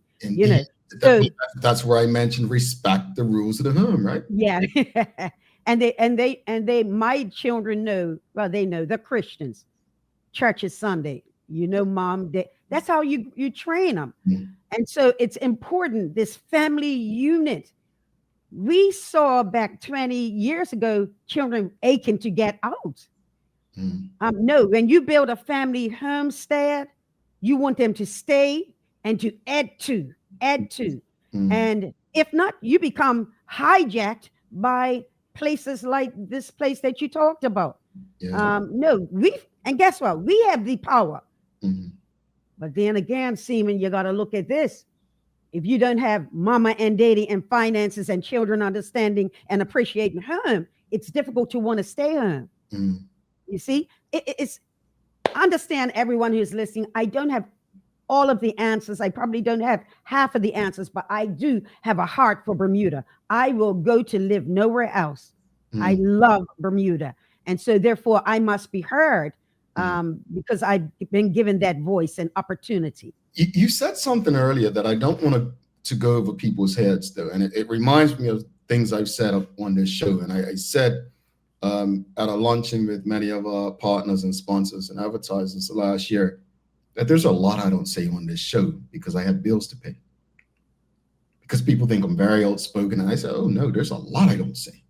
So that's where I mentioned respect the rules of the home, right? Yeah. and my children know, well, they know they're Christians. Church is Sunday. Mom, that's how you train them. And so it's important, this family unit. We saw back 20 years ago, children aching to get out. No, when you build a family homestead, you want them to stay and to add to. And if not, you become hijacked by places like this place that you talked about. No, and guess what? We have the power. But then again, Seaman, you got to look at this. If you don't have mama and daddy and finances and children understanding and appreciating home, it's difficult to want to stay home. You see, it's understand, everyone who's listening. I don't have all of the answers. I probably don't have half of the answers, but I do have a heart for Bermuda. I will go to live nowhere else. I love Bermuda. And so therefore I must be heard, because I've been given that voice and opportunity. You said something earlier that I don't want to go over people's heads, though. And it reminds me of things I've said up on this show. And I said at a luncheon with many of our partners and sponsors and advertisers last year, that there's a lot I don't say on this show because I have bills to pay. because people think I'm very outspoken. And I say, oh no, there's a lot I don't say.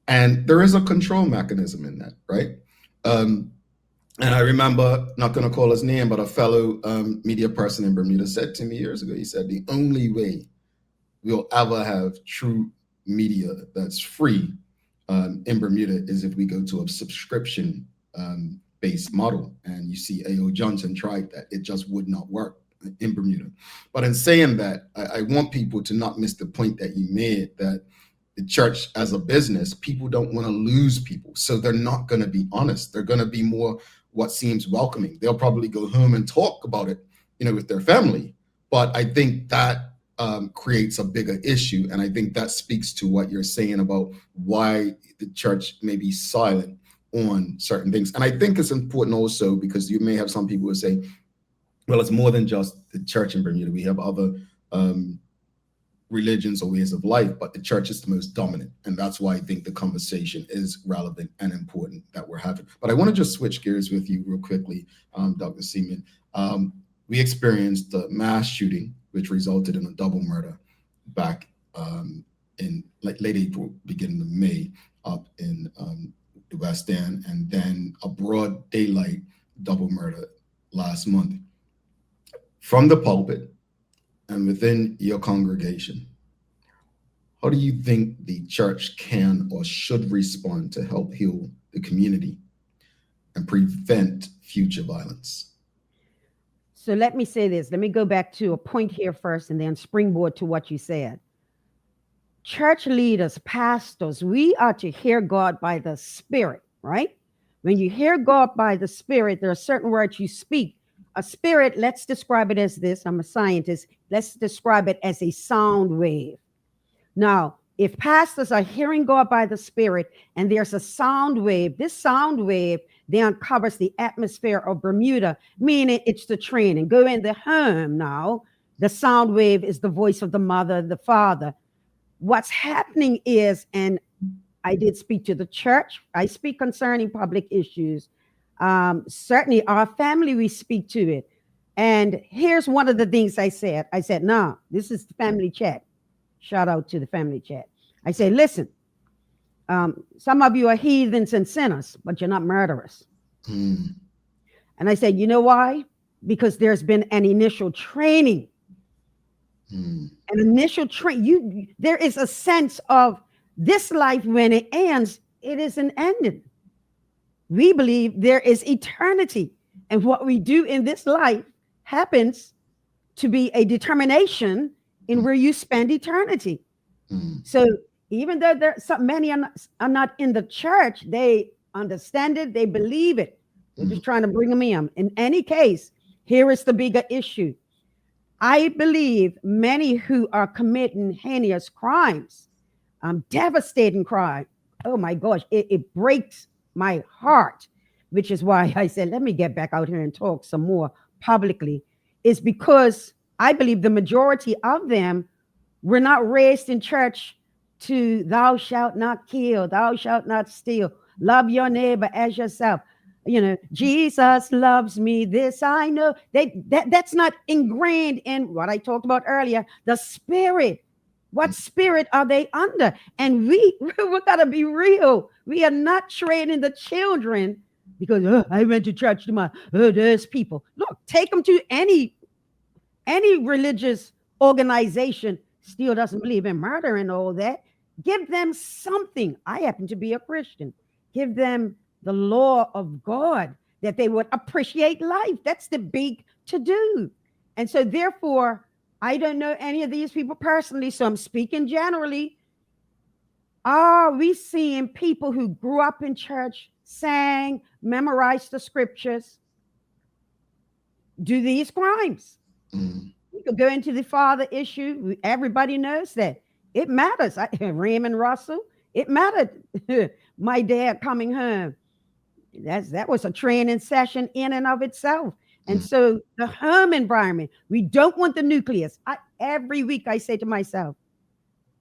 And there is a control mechanism in that, right? And I remember, not going to call his name, but a fellow media person in Bermuda said to me years ago, he said, the only way we'll ever have true media that's free in Bermuda is if we go to a subscription based model. And you see A.O. Johnson tried that. It just would not work in Bermuda. But in saying that, I want people to not miss the point that you made, that the church as a business, people don't want to lose people. So they're not going to be honest. They're going to be more what seems welcoming. They'll probably go home and talk about it, with their family. But I think that creates a bigger issue. And I think that speaks to what you're saying about why the church may be silent on certain things. And I think it's important also because you may have some people who say, well, it's more than just the church in Bermuda. We have other religions or ways of life, but the church is the most dominant. And that's why I think the conversation is relevant and important that we're having. But I want to just switch gears with you real quickly, Dr. Seaman. We experienced the mass shooting, which resulted in a double murder back in late April, beginning of May, up in the West End, and then a broad daylight double murder last month. From the pulpit and within your congregation, how do you think the church can or should respond to help heal the community and prevent future violence? So let me say this. Let me go back to a point here first and then springboard to what you said. Church leaders, pastors, we are to hear God by the Spirit, right? When you hear God by the Spirit, there are certain words you speak. A spirit, let's describe it as this. I'm a scientist. Let's describe it as a sound wave. Now, if pastors are hearing God by the Spirit and there's a sound wave, this sound wave then covers the atmosphere of Bermuda, meaning it's the training. Go in the home now. The sound wave is the voice of the mother, the father. What's happening is, and I did speak to the church. I speak concerning public issues. Certainly our family, we speak to it. And here's one of the things I said. I said, no, this is the family chat. Shout out to the family chat. I say, listen, some of you are heathens and sinners, but you're not murderers. And I said, you know why? Because there's been an initial training. An initial train. There is a sense of this life, when it ends, it isn't ending. We believe there is eternity, and what we do in this life happens to be a determination in where you spend eternity. So even though many are not in the church, they understand it, they believe it. We're just trying to bring them in. In any case, here is the bigger issue. I believe many who are committing heinous crimes, devastating crime. Oh my gosh, it breaks my heart, which is why I said, let me get back out here and talk some more publicly, is because I believe the majority of them were not raised in church to thou shalt not kill, thou shalt not steal, love your neighbor as yourself. Jesus loves me, this I know. That's not ingrained in what I talked about earlier, the spirit. What spirit are they under? And we gotta be real. We are not training the children because I went to church tomorrow. There's people. Look, take them to any religious organization. Still doesn't believe in murder and all that. Give them something. I happen to be a Christian. Give them the law of God that they would appreciate life. That's the big to do. And so therefore, I don't know any of these people personally, so I'm speaking generally. Are we seeing people who grew up in church, sang, memorized the scriptures, do these crimes? We could go into the father issue. Everybody knows that. It matters. Raymond Russell, it mattered. My dad coming home. That was a training session in and of itself. And so the home environment, we don't want the nucleus. Every week I say to myself,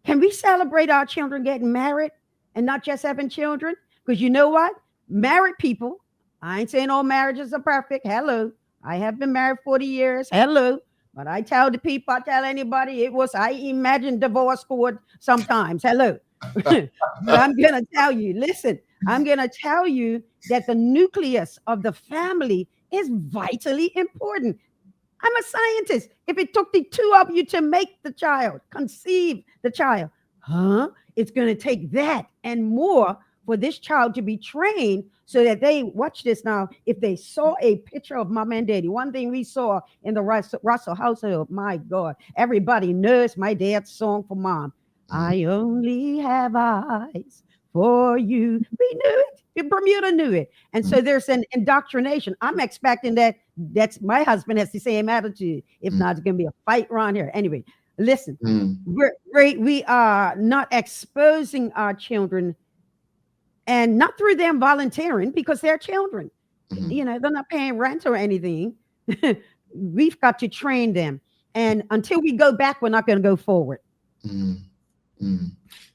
can we celebrate our children getting married and not just having children? Because you know what? Married people, I ain't saying all marriages are perfect. Hello. I have been married 40 years. Hello. But I tell the people, I tell anybody, I imagine divorce court sometimes. Hello. But I'm going to tell you, listen, I'm going to tell you that the nucleus of the family is vitally important. I'm a scientist. If it took the two of you to make the child, conceive the child, it's going to take that and more for this child to be trained so that they watch this now. If they saw a picture of mom and daddy, one thing we saw in the Russell household, my God, everybody knows my dad's song for mom. I only have eyes for you. We knew it. Bermuda knew it. And so there's an indoctrination. I'm expecting that's my husband has the same attitude. If not, it's going to be a fight around here. Anyway, listen, we are not exposing our children, and not through them volunteering, because they're children. You know, they're not paying rent or anything. We've got to train them. And until we go back, we're not going to go forward.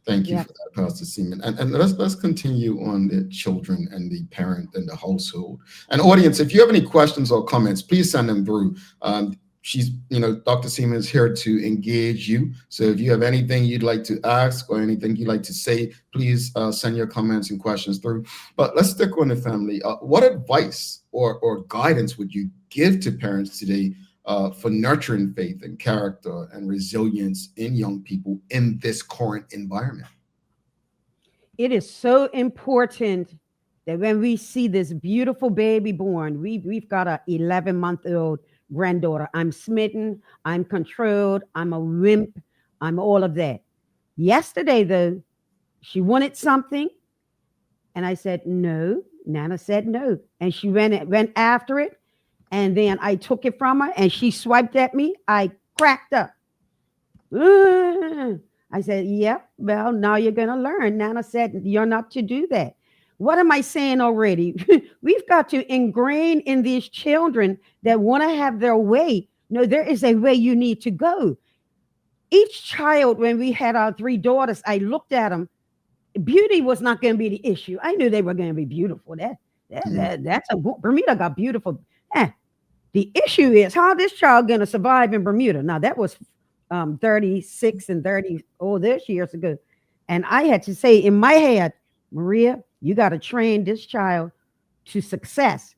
Thank you for that, Pastor Seaman. And let's continue on the children and the parent and the household. And audience, if you have any questions or comments, please send them through. Dr. Seaman is here to engage you. So if you have anything you'd like to ask or anything you'd like to say, please send your comments and questions through. But let's stick on the family. What advice or guidance would you give to parents today for nurturing faith and character and resilience in young people in this current environment? It is so important that when we see this beautiful baby born, we've got a 11-month-old granddaughter. I'm smitten, I'm controlled, I'm a wimp, I'm all of that. Yesterday, though, she wanted something, and I said no. Nana said no, and she went after it. And then I took it from her and she swiped at me. I cracked up. I said, yep, well, now you're going to learn. Nana said, you're not to do that. What am I saying already? We've got to ingrain in these children that want to have their way. No, there is a way you need to go. Each child, when we had our 3 daughters, I looked at them. Beauty was not going to be the issue. I knew they were going to be beautiful. That's Bermuda got beautiful. The issue is how this child going to survive in Bermuda. Now, that was 36 and 30 this years ago. And I had to say in my head, Maria, you got to train this child to success.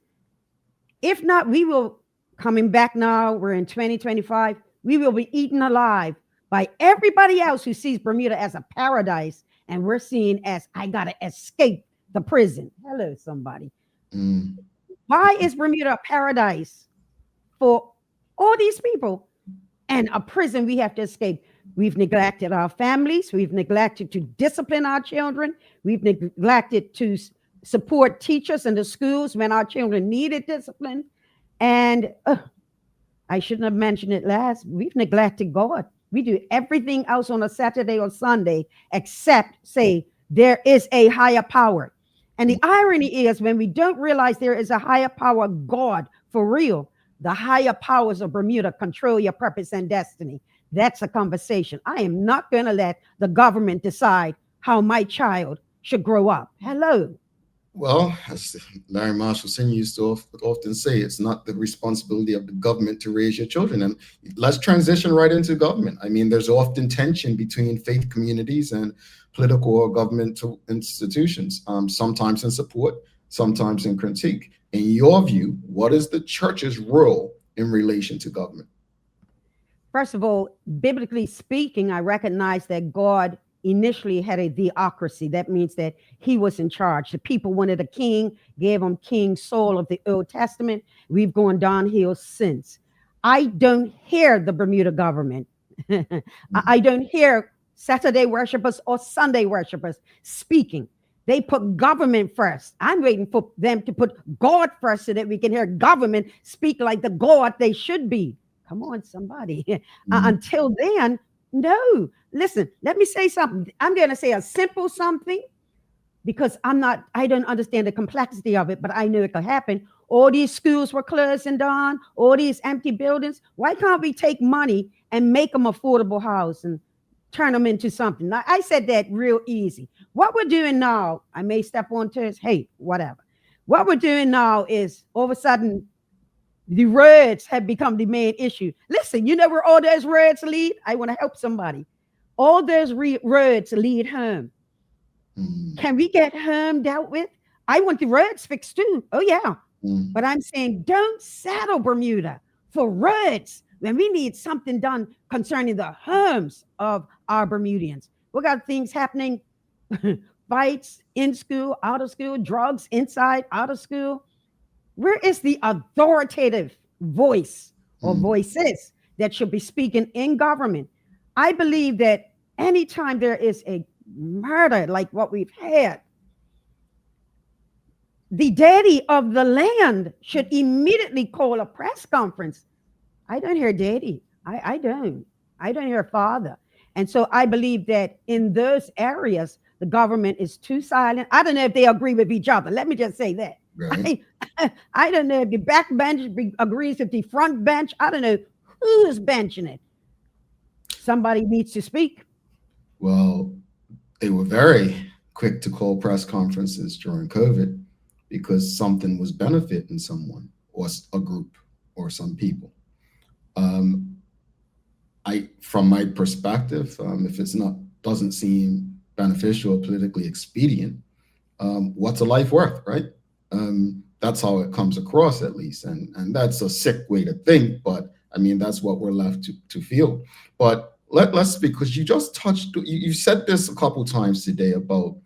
If not, we will, coming back now, we're in 2025, we will be eaten alive by everybody else who sees Bermuda as a paradise. And we're seen as, I got to escape the prison. Hello, somebody. Why is Bermuda a paradise for all these people and a prison we have to escape? We've neglected our families. We've neglected to discipline our children. We've neglected to support teachers in the schools when our children needed discipline. And I shouldn't have mentioned it last. We've neglected God. We do everything else on a Saturday or Sunday except say there is a higher power. And the irony is when we don't realize there is a higher power, God, for real, the higher powers of Bermuda control your purpose and destiny. That's a conversation. I am not going to let the government decide how my child should grow up. Hello. Well, as Larry Marshall Sr. used to often say, it's not the responsibility of the government to raise your children. And let's transition right into government. I mean, there's often tension between faith communities and political or governmental institutions, sometimes in support, sometimes in critique. In your view, what is the church's role in relation to government? First of all, biblically speaking, I recognize that God initially had a theocracy. That means that he was in charge. The people wanted a king, gave him King Saul of the Old Testament. We've gone downhill since. I don't hear the Bermuda government. I don't hear Saturday worshipers or Sunday worshipers speaking. They put government first. I'm waiting for them to put God first so that we can hear government speak like the God they should be. Come on, somebody. Until then, no. Listen, let me say something. I'm going to say a simple something because I don't understand the complexity of it, but I know it could happen. All these schools were closing down, all these empty buildings. Why can't we take money and make them affordable house and turn them into something? Now, I said that real easy. What we're doing now, I may step on toes, hey, whatever. What we're doing now is all of a sudden, The roads have become the main issue. Listen, you know where all those roads lead? I want to help somebody. All those roads lead home. Can we get home dealt with? I want the roads fixed too. Oh, yeah. But I'm saying don't settle Bermuda for roads when we need something done concerning the homes of our Bermudians. We got things happening, fights in school, out of school, drugs inside, out of school. Where is the authoritative voice or voices that should be speaking in government? I believe that anytime there is a murder like what we've had, the daddy of the land should immediately call a press conference. I don't hear daddy. I don't hear father. And so I believe that in those areas, the government is too silent. I don't know if they agree with each other. Let me just say that. Right. I don't know if the back bench agrees with the front bench. I don't know who is benching it. Somebody needs to speak. Well, they were very quick to call press conferences during COVID because something was benefiting someone or a group or some people. From my perspective, if it's doesn't seem beneficial or politically expedient, what's a life worth, right? That's how it comes across, at least, and that's a sick way to think, but I mean that's what we're left to feel. But let's speak, because you just touched, you said this a couple times today about,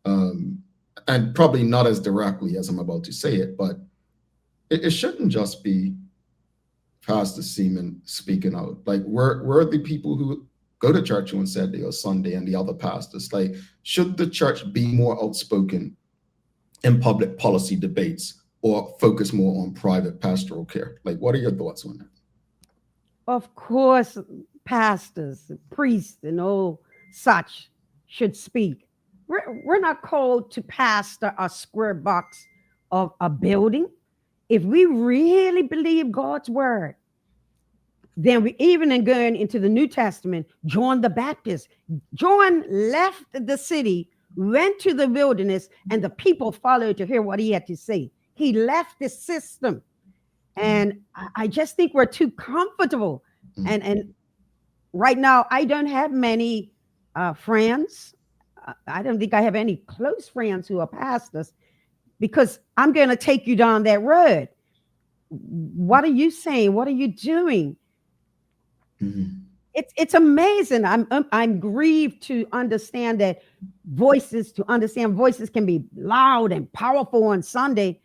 and probably not as directly as I'm about to say it, but it shouldn't just be Pastor Seaman speaking out. Like, we're the people who go to church on Saturday or Sunday, and the other pastors. Like, should the church be more outspoken in public policy debates or focus more on private pastoral care? Like, what are your thoughts on that? Of course, pastors, priests, and all such should speak. We're not called to pastor a square box of a building. If we really believe God's word, then we, even in going into the New Testament, John the Baptist, John left the city, went to the wilderness, and the people followed to hear what he had to say. He left the system. And I just think we're too comfortable. And right now, I don't have many friends. I don't think I have any close friends who are pastors, because I'm going to take you down that road. What are you saying? What are you doing? It's amazing. I'm grieved to understand that voices can be loud and powerful on Sunday,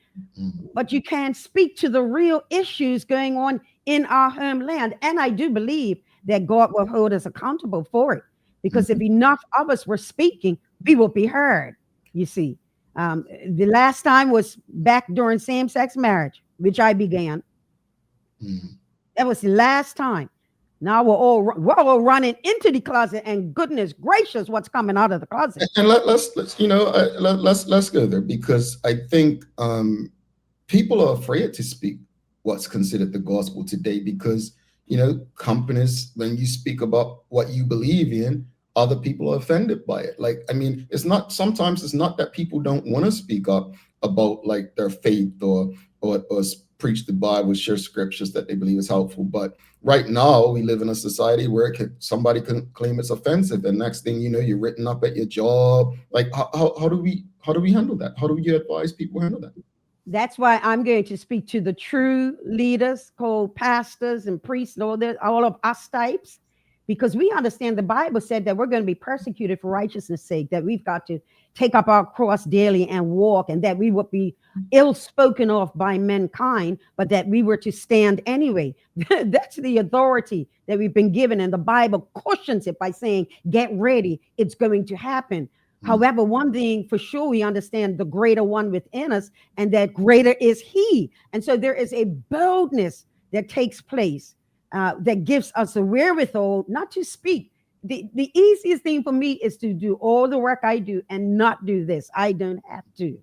but you can't speak to the real issues going on in our homeland. And I do believe that God will hold us accountable for it, because if enough of us were speaking, we will be heard. You see, the last time was back during same-sex marriage, which I began. That was the last time. Now we're all running into the closet, and goodness gracious, what's coming out of the closet? And let's go there, because I think people are afraid to speak what's considered the gospel today, because companies, when you speak about what you believe in, other people are offended by it. Like, I mean, sometimes it's not that people don't want to speak up about like their faith or preach the Bible, share scriptures that they believe is helpful. But right now we live in a society where somebody can claim it's offensive, and next thing you know, you're written up at your job. Like, how do we handle that? How do you advise people handle that? That's why I'm going to speak to the true leaders, called pastors and priests and all of us types, because we understand the Bible said that we're going to be persecuted for righteousness' sake, that we've got to take up our cross daily and walk, and that we would be ill spoken of by mankind, but that we were to stand anyway. That's the authority that we've been given, and the Bible cautions it by saying, get ready, it's going to happen. However, one thing for sure, we understand the greater one within us, and that greater is he. And so there is a boldness that takes place that gives us a wherewithal not to speak. The easiest thing for me is to do all the work I do and not do this. I don't have to.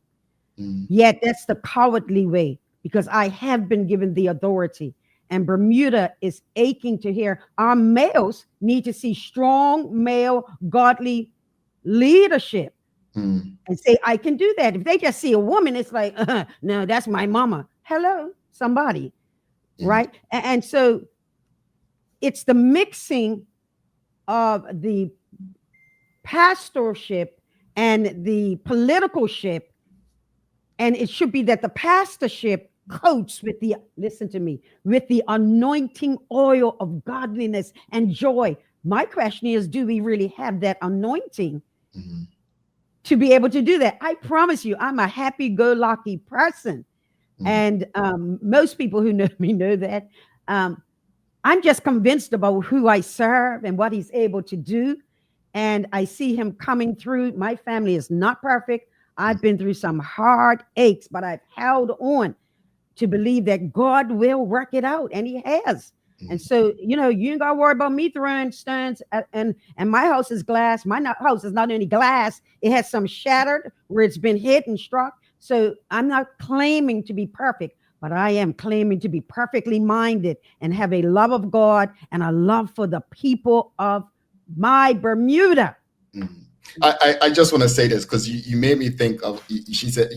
Yet that's the cowardly way, because I have been given the authority. And Bermuda is aching to hear. Our males need to see strong male godly leadership and say, I can do that. If they just see a woman, it's like, no, that's my mama. Hello, somebody. right? And so it's the mixing of the pastorship and the political ship. And it should be that the pastorship coats with the, listen to me, with the anointing oil of godliness and joy. My question is, do we really have that anointing to be able to do that? I promise you, I'm a happy-go-lucky person. And most people who know me know that. I'm just convinced about who I serve and what he's able to do. And I see him coming through. My family is not perfect. I've been through some hard aches, but I've held on to believe that God will work it out, and he has. And so, you ain't got to worry about me throwing stones. And my house is glass. My house is not only glass, it has some shattered where it's been hit and struck. So I'm not claiming to be perfect, but I am claiming to be perfectly minded and have a love of God and a love for the people of my Bermuda. I just want to say this because you made me think of, she said,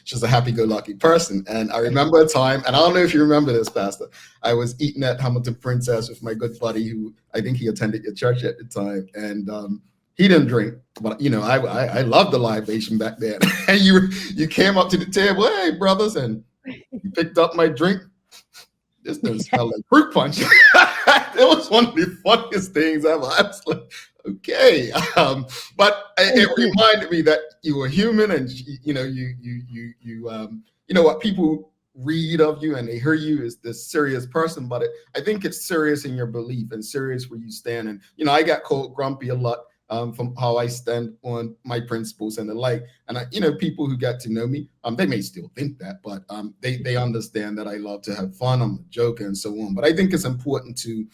she's a happy-go-lucky person. And I remember a time, and I don't know if you remember this, Pastor, I was eating at Hamilton Princess with my good buddy who I think he attended your church at the time. And he didn't drink, but I loved the libation back then. And you came up to the table, hey, brothers, and you picked up my drink. This doesn't smell like fruit punch. It was one of the funniest things ever. I was like, okay, but it reminded me that you were human, and what people read of you and they hear you is this serious person. But I think it's serious in your belief and serious where you stand. And I got called grumpy a lot from how I stand on my principles and the like. And people who get to know me, they may still think that, but they understand that I love to have fun. I'm a joker and so on. But I think it's important to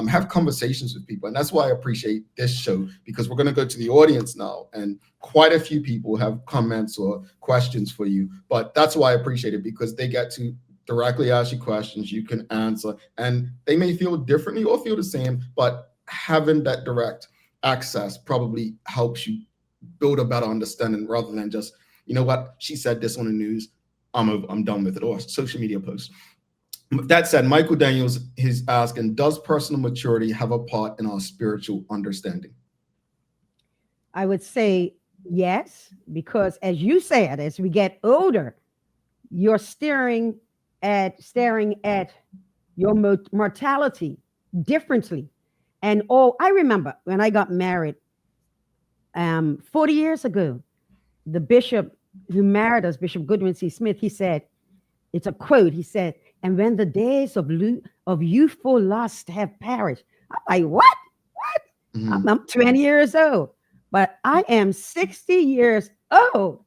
have conversations with people, and that's why I appreciate this show, because we're going to go to the audience now, and quite a few people have comments or questions for you. But that's why I appreciate it, because they get to directly ask you questions you can answer, and they may feel differently or feel the same, but having that direct access probably helps you build a better understanding rather than just, what, she said this on the news, I'm done with it, or social media posts. That said, Michael Daniels is asking, does personal maturity have a part in our spiritual understanding? I would say yes, because as you said, as we get older, you're staring at your mortality differently. And I remember when I got married 40 years ago, the bishop who married us, Bishop Goodwin C. Smith, he said, it's a quote, he said, and when the days of youthful lust have perished. I'm like, what? I'm 20 years old, but I am 60 years old.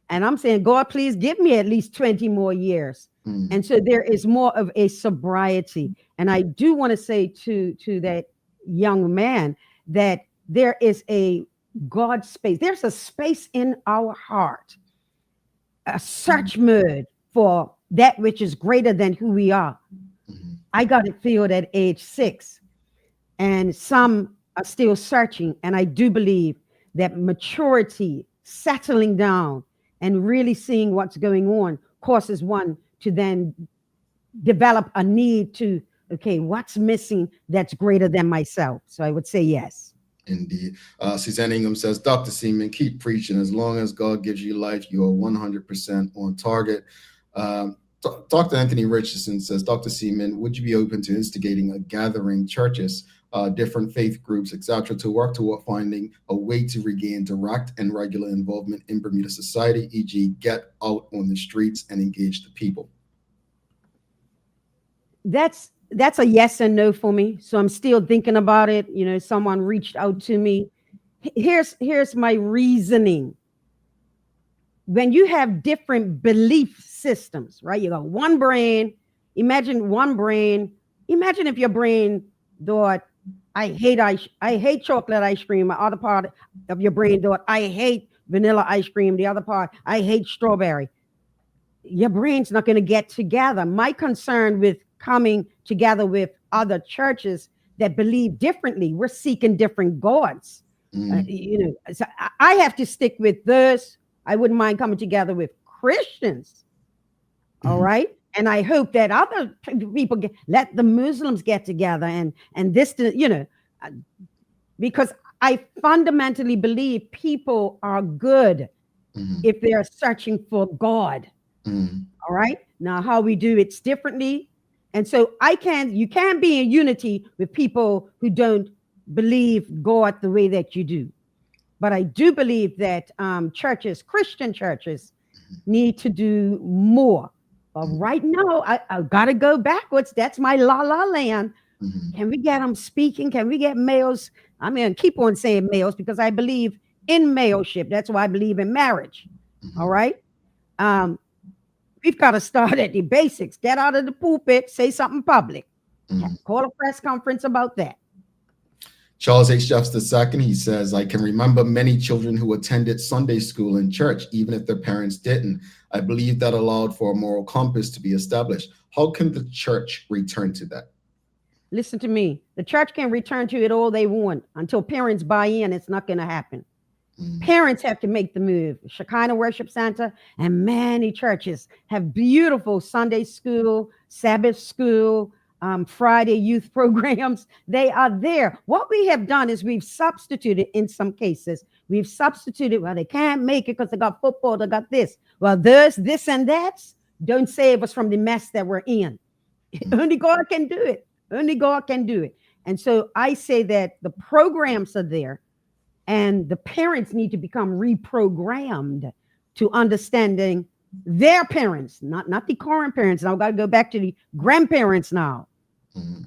And I'm saying, God, please give me at least 20 more years. And so there is more of a sobriety. And I do want to say to that young man that there is a God space. There's a space in our heart, a search mode for that which is greater than who we are. I got it filled at age 6, and some are still searching. And I do believe that maturity, settling down and really seeing what's going on, causes one to then develop a need to, okay, what's missing that's greater than myself? So I would say yes. Indeed. Suzanne Ingham says, Dr. Seaman, keep preaching. As long as God gives you life, you are 100% on target. Dr. Anthony Richardson says, Dr. Seaman, would you be open to instigating a gathering churches, different faith groups, etc., to work toward finding a way to regain direct and regular involvement in Bermuda society, e.g., get out on the streets and engage the people? That's a yes and no for me. So I'm still thinking about it. Someone reached out to me. Here's my reasoning. When you have different belief systems, right? You got one brain. Imagine one brain. Imagine if your brain thought, I hate chocolate ice cream. The other part of your brain thought, I hate vanilla ice cream. The other part, I hate strawberry. Your brain's not going to get together. My concern with coming together with other churches that believe differently, we're seeking different gods. So I have to stick with this. I wouldn't mind coming together with Christians. All right. And I hope that other people let the Muslims get together and this, because I fundamentally believe people are good if they are searching for God. All right. Now, how we do it's differently. And so you can't be in unity with people who don't believe God the way that you do. But I do believe that churches, Christian churches, need to do more. But right now, I got to go backwards. That's my la la land. Can we get them speaking? Can we get males? I'm going to keep on saying males because I believe in maleship. That's why I believe in marriage. All right. We've got to start at the basics. Get out of the pulpit, say something public. Call a press conference about that. Charles H. Jeffs II, he says, I can remember many children who attended Sunday school and church, even if their parents didn't. I believe that allowed for a moral compass to be established. How can the church return to that? Listen to me. The church can return to it all they want. Until parents buy in, it's not going to happen. Parents have to make the move. Shekinah Worship Center and many churches have beautiful Sunday school, Sabbath school, Friday youth programs. They are there. What we have done is we've substituted, in some cases, well, they can't make it because they got football, they got this. Well, this and that don't save us from the mess that we're in. Only God can do it. Only God can do it. And so I say that the programs are there. And the parents need to become reprogrammed to understanding their parents, not the current parents. Now I've got to go back to the grandparents now.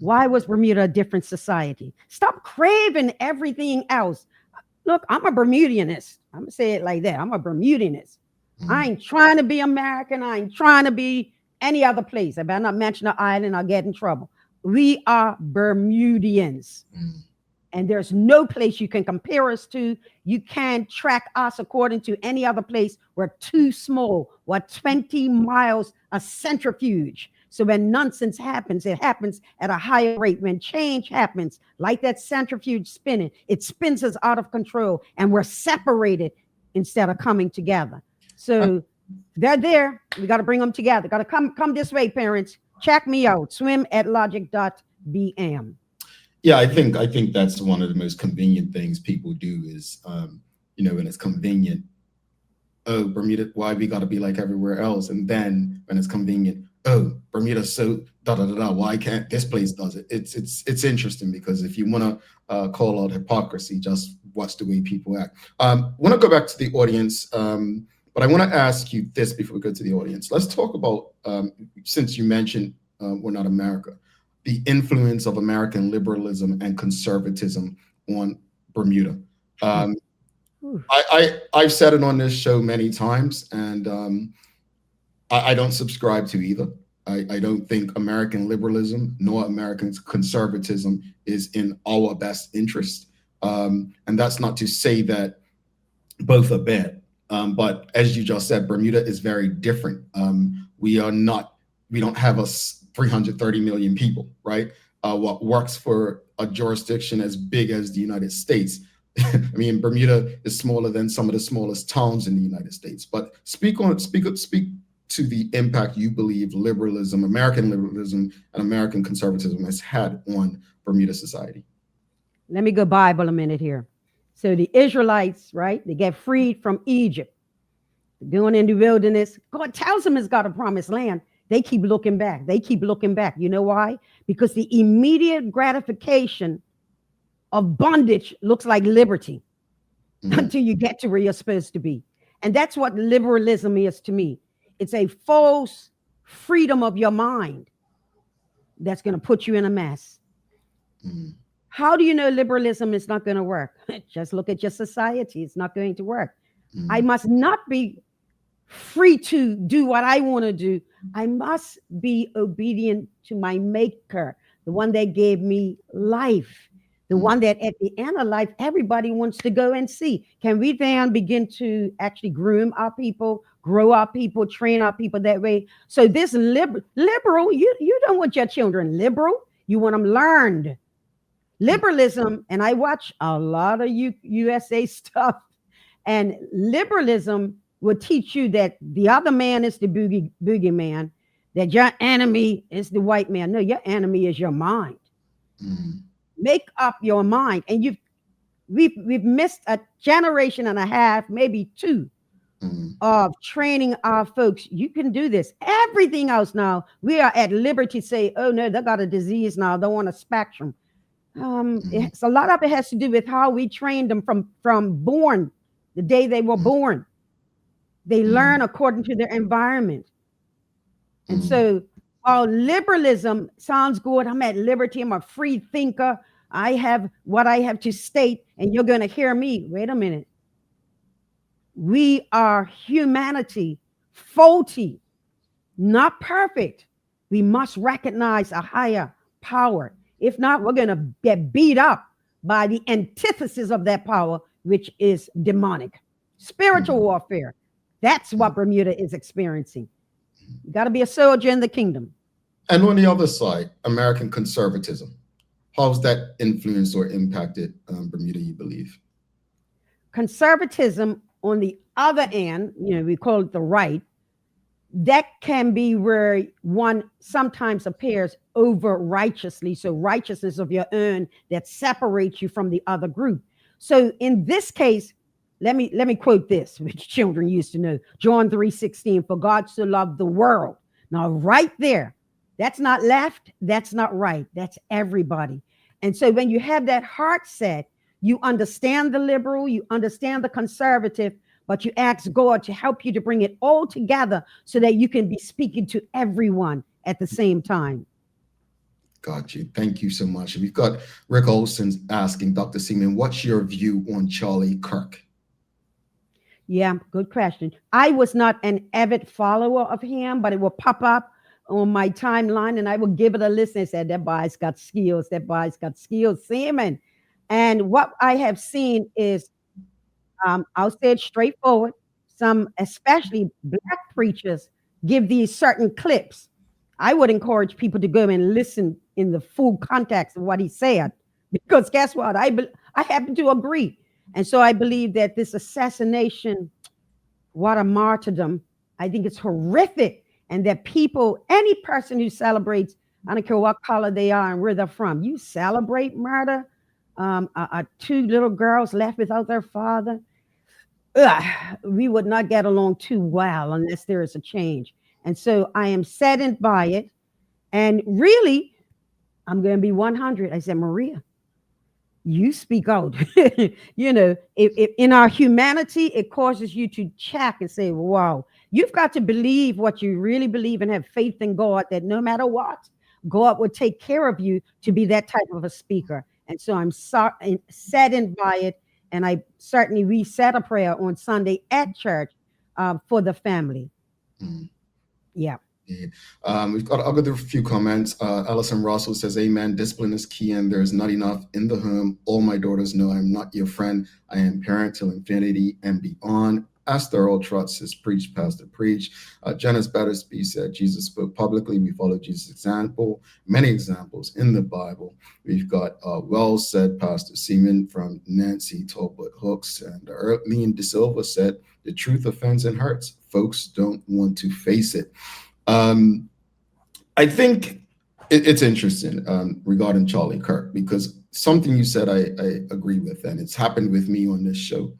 Why was Bermuda a different society? Stop craving everything else. Look, I'm a Bermudianist. I'm going to say it like that. I'm a Bermudianist. I ain't trying to be American. I ain't trying to be any other place. I better not mention an island. I'll get in trouble. We are Bermudians. And there's no place you can compare us to. You can't track us according to any other place. We're too small. We're 20 miles a centrifuge. So when nonsense happens, it happens at a higher rate. When change happens, like that centrifuge spinning, it spins us out of control and we're separated instead of coming together. So they're there. We got to bring them together. Got to come this way, parents. Check me out. swim@logic.bm. Yeah, I think that's one of the most convenient things people do is, when it's convenient, oh, Bermuda, why we got to be like everywhere else? And then when it's convenient, oh, Bermuda's so da-da-da-da, why can't this place does it? It's interesting because if you want to call out hypocrisy, just watch the way people act. I want to go back to the audience, but I want to ask you this before we go to the audience. Let's talk about, since you mentioned we're not America, the influence of American liberalism and conservatism on Bermuda. I've said it on this show many times, and I don't subscribe to either. I don't think American liberalism nor American conservatism is in our best interest. And that's not to say that both are bad. But as you just said, Bermuda is very different. We don't have 330 million people, right? What works for a jurisdiction as big as the United States. I mean, Bermuda is smaller than some of the smallest towns in the United States. But speak to the impact you believe American liberalism and American conservatism has had on Bermuda society. Let me go Bible a minute here. So the Israelites, right? They get freed from Egypt. They're going in the wilderness. God tells them it's got a promised land. They keep looking back. You know why? Because the immediate gratification of bondage looks like liberty until you get to where you're supposed to be. And that's what liberalism is to me. It's a false freedom of your mind that's going to put you in a mess. How do you know liberalism is not going to work? Just look at your society. It's not going to work. I must not be free to do what I want to do. I must be obedient to my maker, the one that gave me life, the one that at the end of life, everybody wants to go and see. Can we then begin to actually groom our people, grow our people, train our people that way? So this liberal, you don't want your children liberal. You want them learned. Liberalism, and I watch a lot of USA stuff, and liberalism will teach you that the other man is the boogeyman, that your enemy is the white man. No, your enemy is your mind. Make up your mind. And we've missed a generation and a half, maybe two, of training our folks. You can do this. Everything else now, we are at liberty to say, oh no, they got a disease now, they're on a spectrum. It's a lot of it has to do with how we trained them from born, the day they were born. They learn according to their environment. And so while liberalism sounds good, I'm at liberty, I'm a free thinker, I have what I have to state, and you're going to hear me. Wait a minute. We are humanity, faulty, not perfect. We must recognize a higher power. If not, we're going to get beat up by the antithesis of that power, which is demonic. Spiritual warfare. That's what Bermuda is experiencing. You got to be a soldier in the kingdom. And on the other side, American conservatism. How's that influenced or impacted Bermuda, you believe? Conservatism, on the other end, we call it the right, that can be where one sometimes appears over righteously. So righteousness of your own that separates you from the other group. So in this case, let me quote this, which children used to know. John 3:16, for God so loved the world. Now, right there, that's not left, that's not right, that's everybody. And so when you have that heart set, you understand the liberal, you understand the conservative, but you ask God to help you to bring it all together so that you can be speaking to everyone at the same time. Got you. Thank you so much. We've got Rick Olson asking, Dr. Seaman, what's your view on Charlie Kirk? Yeah, good question. I was not an avid follower of him, but it will pop up on my timeline and I will give it a listen and say, that boy's got skills, Seaman. And what I have seen is, I'll say it straightforward, some, especially Black preachers, give these certain clips. I would encourage people to go and listen in the full context of what he said, because guess what? I happen to agree. And so I believe that this assassination, what a martyrdom, I think it's horrific. And that people, any person who celebrates, I don't care what color they are and where they're from, you celebrate murder. Two little girls left without their father. We would not get along too well unless there is a change. And so I am saddened by it. And really, I'm going to be 100. I said, Maria, you speak out. If in our humanity, it causes you to check and say, wow, you've got to believe what you really believe and have faith in God, that no matter what, God will take care of you to be that type of a speaker. And so I'm saddened by it. And we said a prayer on Sunday at church for the family. Yeah. I'll go through a few comments. Allison Russell says, amen. Discipline is key and there's not enough in the home. All my daughters know I'm not your friend. I am parent till infinity and beyond. Esther Earl Trotz says, preach, pastor, preach. Janice Battersby said, Jesus spoke publicly. We follow Jesus' example. Many examples in the Bible. We've got well said, Pastor Seaman from Nancy Talbot Hooks. And Erlene De Silva said, the truth offends and hurts. Folks don't want to face it. I think it's interesting regarding Charlie Kirk, because something you said I agree with, and it's happened with me on this show.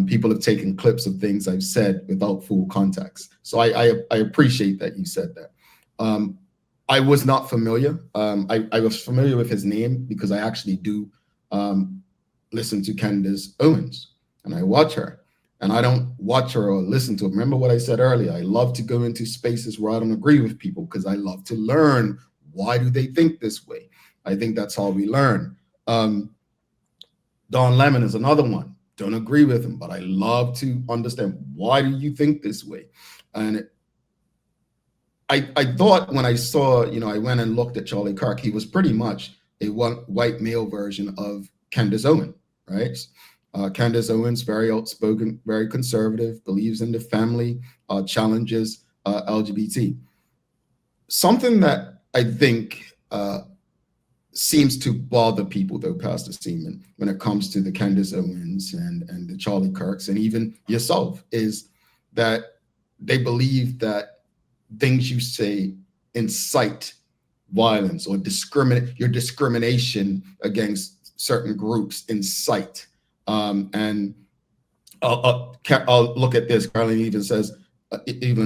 People have taken clips of things I've said without full context. So I appreciate that you said that. I was not familiar. I was familiar with his name because I actually do listen to Candace Owens, and I watch her. And I don't watch her or listen to her. Remember what I said earlier. I love to go into spaces where I don't agree with people because I love to learn. Why do they think this way? I think that's how we learn. Don Lemon is another one. Don't agree with him, but I love to understand, why do you think this way? And I thought when I saw, I went and looked at Charlie Kirk, he was pretty much a white male version of Candace Owens, right? Candace Owens, very outspoken, very conservative, believes in the family, challenges LGBT. Something that I think seems to bother people, though, Pastor Seaman, when it comes to the Candace Owens and the Charlie Kirks, and even yourself, is that they believe that things you say incite violence or your discrimination against certain groups incite. And I'll look at this. Carolyn even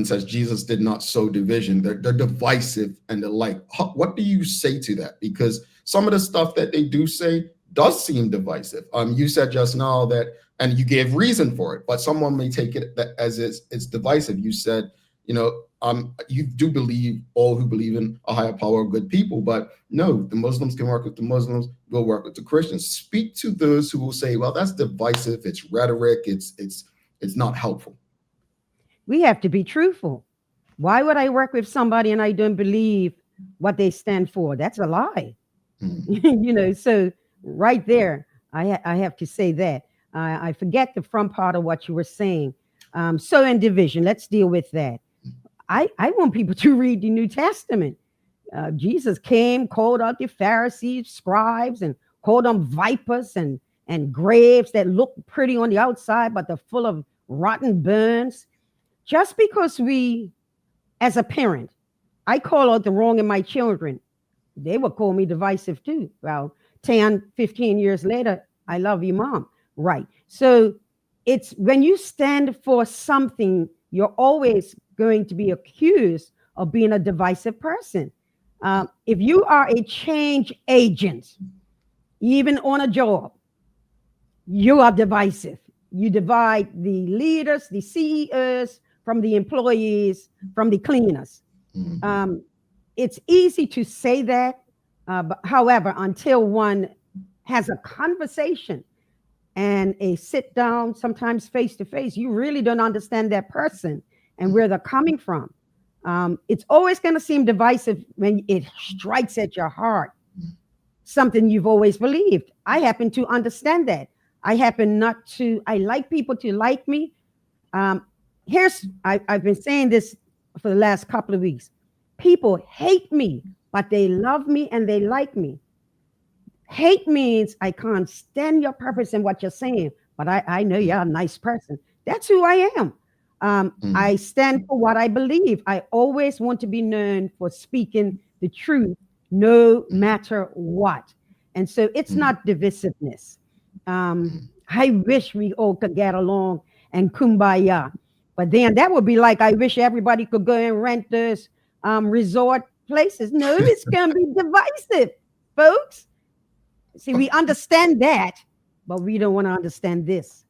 says Jesus did not sow division. They're divisive and the like. What do you say to that? Because some of the stuff that they do say does seem divisive. You said just now that, and you gave reason for it, but someone may take it as it's divisive. You said, you do believe all who believe in a higher power are good people, but no, the Muslims can work with the Muslims, we'll work with the Christians. Speak to those who will say, well, that's divisive, it's rhetoric, it's not helpful. We have to be truthful. Why would I work with somebody and I don't believe what they stand for? That's a lie. So right there, I have to say that. I forget the front part of what you were saying. So in division, let's deal with that. I want people to read the New Testament. Jesus came, called out the Pharisees, scribes, and called them vipers and graves that look pretty on the outside, but they're full of rotten burns. Just because we, as a parent, I call out the wrong in my children, they would call me divisive too. Well, 10, 15 years later, I love you, Mom. Right. So it's when you stand for something, you're always going to be accused of being a divisive person. If you are a change agent, even on a job, you are divisive. You divide the leaders, the CEOs, from the employees, from the cleaners. It's easy to say that, but however, until one has a conversation and a sit down, sometimes face to face, you really don't understand that person and where they're coming from. It's always going to seem divisive when it strikes at your heart, something you've always believed. I happen to understand that. I like people to like me. I've been saying this for the last couple of weeks. People hate me, but they love me and they like me. Hate means I can't stand your purpose and what you're saying, but I know you're a nice person. That's who I am. I stand for what I believe. I always want to be known for speaking the truth, no matter what. And so it's not divisiveness. I wish we all could get along and kumbaya. But then that would be like, I wish everybody could go and rent those resort places. No, it's going to be divisive, folks. See, we understand that, but we don't want to understand this.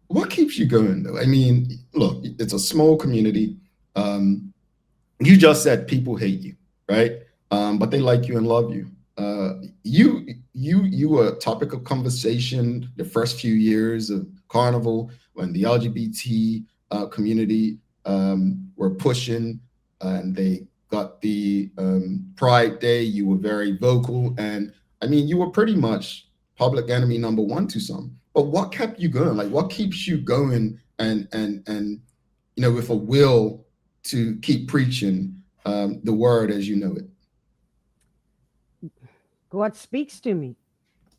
What keeps you going, though? I mean, look, it's a small community. You just said people hate you, right? But they like you and love you. You were a topic of conversation the first few years of Carnival when the LGBT community were pushing and they got the Pride Day. You were very vocal, and I mean, you were pretty much public enemy number one to some. But what kept you going? Like, what keeps you going and with a will to keep preaching the word as you know it? God speaks to me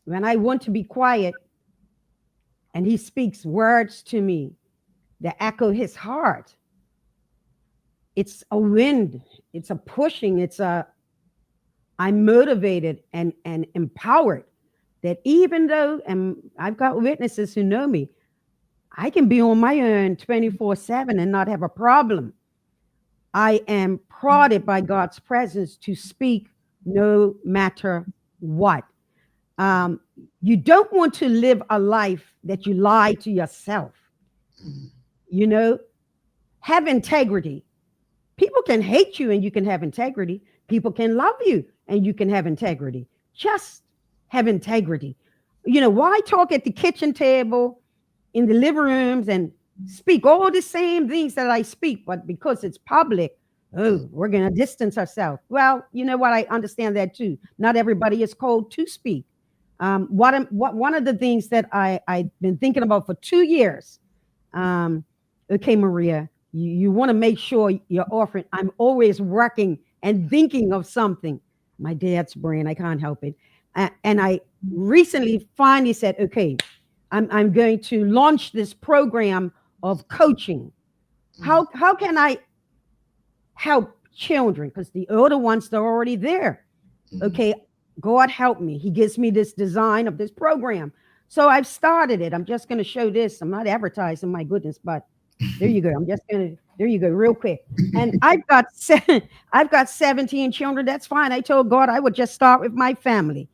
when I want to be quiet, and he speaks words to me that echo his heart. It's a wind, it's a pushing, I'm motivated and empowered that even though, and I've got witnesses who know me, I can be on my own 24/7 and not have a problem. I am prodded by God's presence to speak no matter what. You don't want to live a life that you lie to yourself. Have integrity. People can hate you and you can have integrity. People can love you and you can have integrity. Just have integrity. Why talk at the kitchen table, in the living rooms, and speak all the same things that I speak, but because it's public, we're going to distance ourselves. Well, you know what? I understand that too. Not everybody is called to speak. One of the things that I've been thinking about for 2 years. Okay, Maria, you want to make sure you're offering. I'm always working and thinking of something. My dad's brain, I can't help it. And I recently finally said, okay, I'm going to launch this program of coaching. How can I help children because the older ones, they're already there. Okay, God help me. He gives me this design of this program. So I've started it. I'm just going to show this. I'm not advertising, my goodness, but there you go. There you go, real quick. And I've got 17 children. That's fine. I told God I would just start with my family.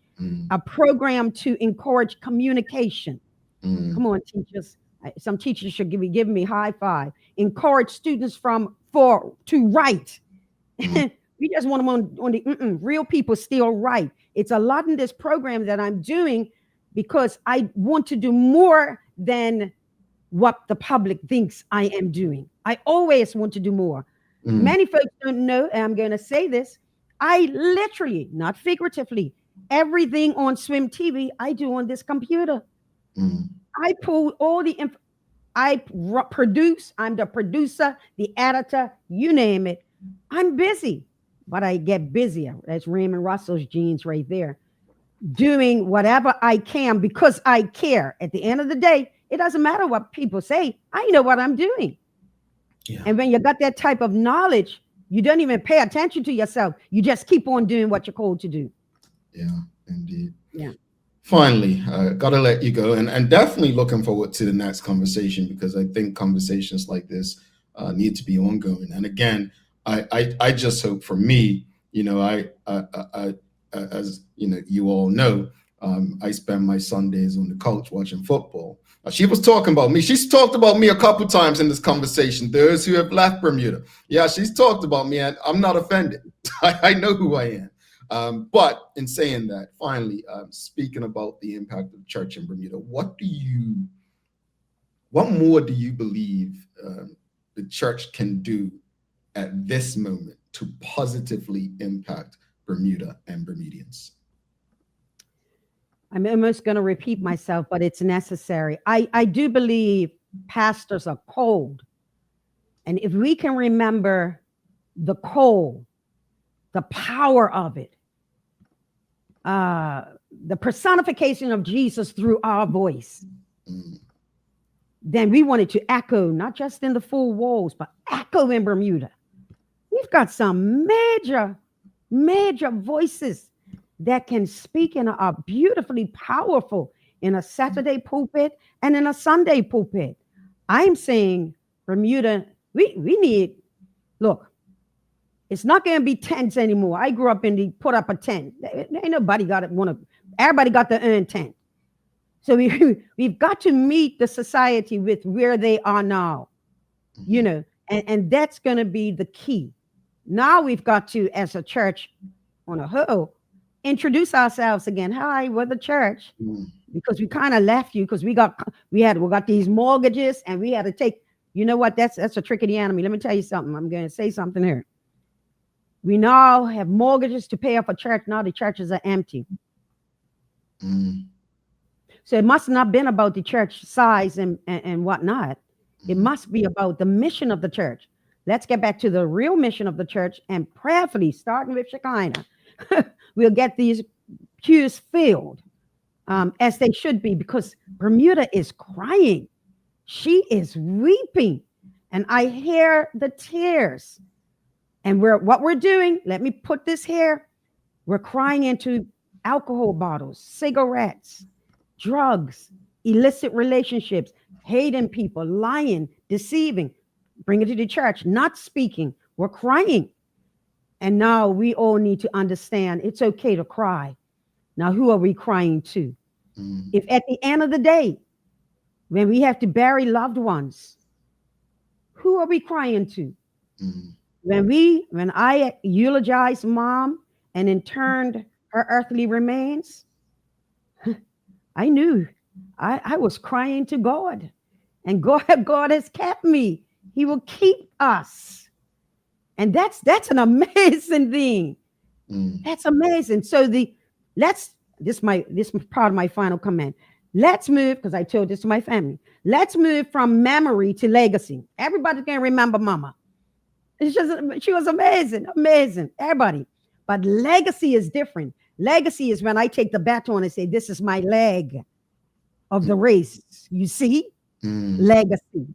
A program to encourage communication. Come on, teachers. Some teachers should be giving me high five. Encourage students to write. We just want them on the real people still write. It's a lot in this program that I'm doing because I want to do more than what the public thinks I am doing. I always want to do more. Many folks don't know, and I'm going to say this. I literally, not figuratively, everything on Swim TV, I do on this computer. I pull all the produce. I'm the producer, the editor, you name it. I'm busy, but I get busier. That's Raymond Russell's genes right there. Doing whatever I can because I care. At the end of the day, it doesn't matter what people say. I know what I'm doing. Yeah. And when you got that type of knowledge, you don't even pay attention to yourself. You just keep on doing what you're called to do. Yeah, indeed. Yeah. Finally, got to let you go, and definitely looking forward to the next conversation because I think conversations like this need to be ongoing. And again, I just hope for me, I as you all know, I spend my Sundays on the couch watching football. She was talking about me. She's talked about me a couple times in this conversation. Those who have left Bermuda, yeah, she's talked about me, and I'm not offended. I know who I am. But in saying that, finally, speaking about the impact of church in Bermuda, what more do you believe the church can do at this moment to positively impact Bermuda and Bermudians? I'm almost going to repeat myself, but it's necessary. I do believe pastors are cold. And if we can remember the coal, the power of it, the personification of Jesus through our voice, then we wanted to echo, not just in the four walls, but echo in Bermuda. We've got some major voices that can speak and are beautifully powerful in a Saturday pulpit and in a Sunday pulpit. I'm saying Bermuda, we need, look, it's not going to be tents anymore. I grew up in the put up a tent. Ain't nobody got it. Everybody got their own tent. So we've got to meet the society with where they are now, and that's going to be the key. Now we've got to, as a church on a whole, introduce ourselves again. Hi, we're the church, because we kind of left you because we got these mortgages and we had to take. You know what? That's a trick of the enemy. Let me tell you something. I'm going to say something here. We now have mortgages to pay off a church. Now the churches are empty. So it must not have been about the church size and whatnot. It must be about the mission of the church. Let's get back to the real mission of the church and prayerfully, starting with Shekinah, we'll get these pews filled as they should be, because Bermuda is crying. She is weeping. And I hear the tears. And what we're doing, let me put this here. We're crying into alcohol bottles, cigarettes, drugs, illicit relationships, hating people, lying, deceiving, bring it to the church, not speaking. We're crying. And now we all need to understand it's okay to cry. Now, who are we crying to? If at the end of the day, when we have to bury loved ones, who are we crying to? When I eulogized mom and interned her earthly remains, I knew I was crying to God, and God has kept me. He will keep us. And that's an amazing thing. That's amazing. So this is part of my final comment. Let's move, because I told this to my family. Let's move from memory to legacy. Everybody's gonna remember mama. She was amazing. Everybody. But legacy is different. Legacy is when I take the baton and say, this is my leg of the race. You see? Legacy.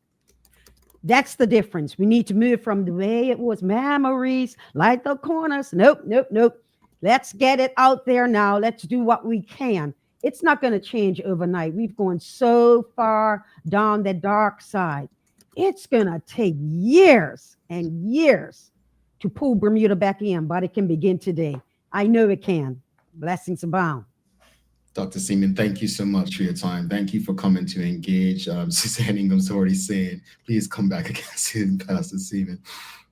That's the difference. We need to move from the way it was, memories, light the corners. Nope, nope, nope. Let's get it out there now. Let's do what we can. It's not going to change overnight. We've gone so far down the dark side. It's going to take years and years to pull Bermuda back in, but it can begin today. I know it can. Blessings abound. Dr. Seaman, thank you so much for your time. Thank you for coming to engage. Suzanne Ingham's already saying, please come back again soon, Pastor Seaman.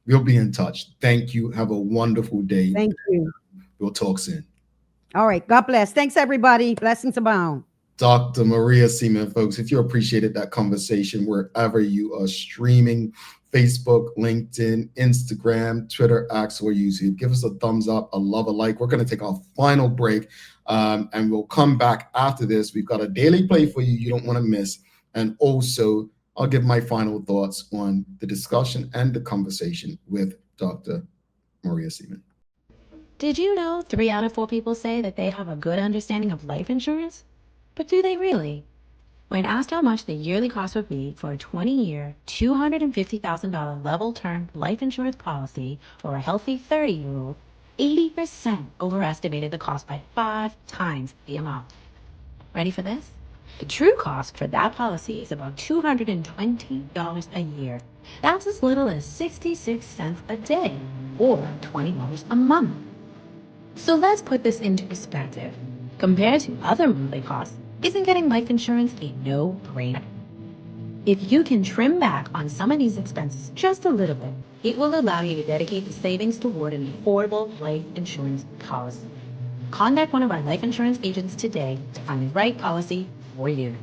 We'll be in touch. Thank you. Have a wonderful day. Thank you. We'll talk soon. All right. God bless. Thanks, everybody. Blessings abound. Dr. Maria Seaman, folks, if you appreciated that conversation wherever you are streaming, Facebook, LinkedIn, Instagram, Twitter, X, or YouTube, give us a thumbs up, a love, a like. We're going to take our final break, and we'll come back after this. We've got a daily play for you don't want to miss. And also, I'll give my final thoughts on the discussion and the conversation with Dr. Maria Seaman. Did you know 3 out of 4 people say that they have a good understanding of life insurance? But do they really? When asked how much the yearly cost would be for a 20-year, $250,000 level term life insurance policy for a healthy 30-year-old, 80% overestimated the cost by 5 times the amount. Ready for this? The true cost for that policy is about $220 a year. That's as little as 66 cents a day, or $20 a month. So let's put this into perspective. Compared to other monthly costs, isn't getting life insurance a no-brainer? If you can trim back on some of these expenses just a little bit, it will allow you to dedicate the savings toward an affordable life insurance policy. Contact one of our life insurance agents today to find the right policy for you.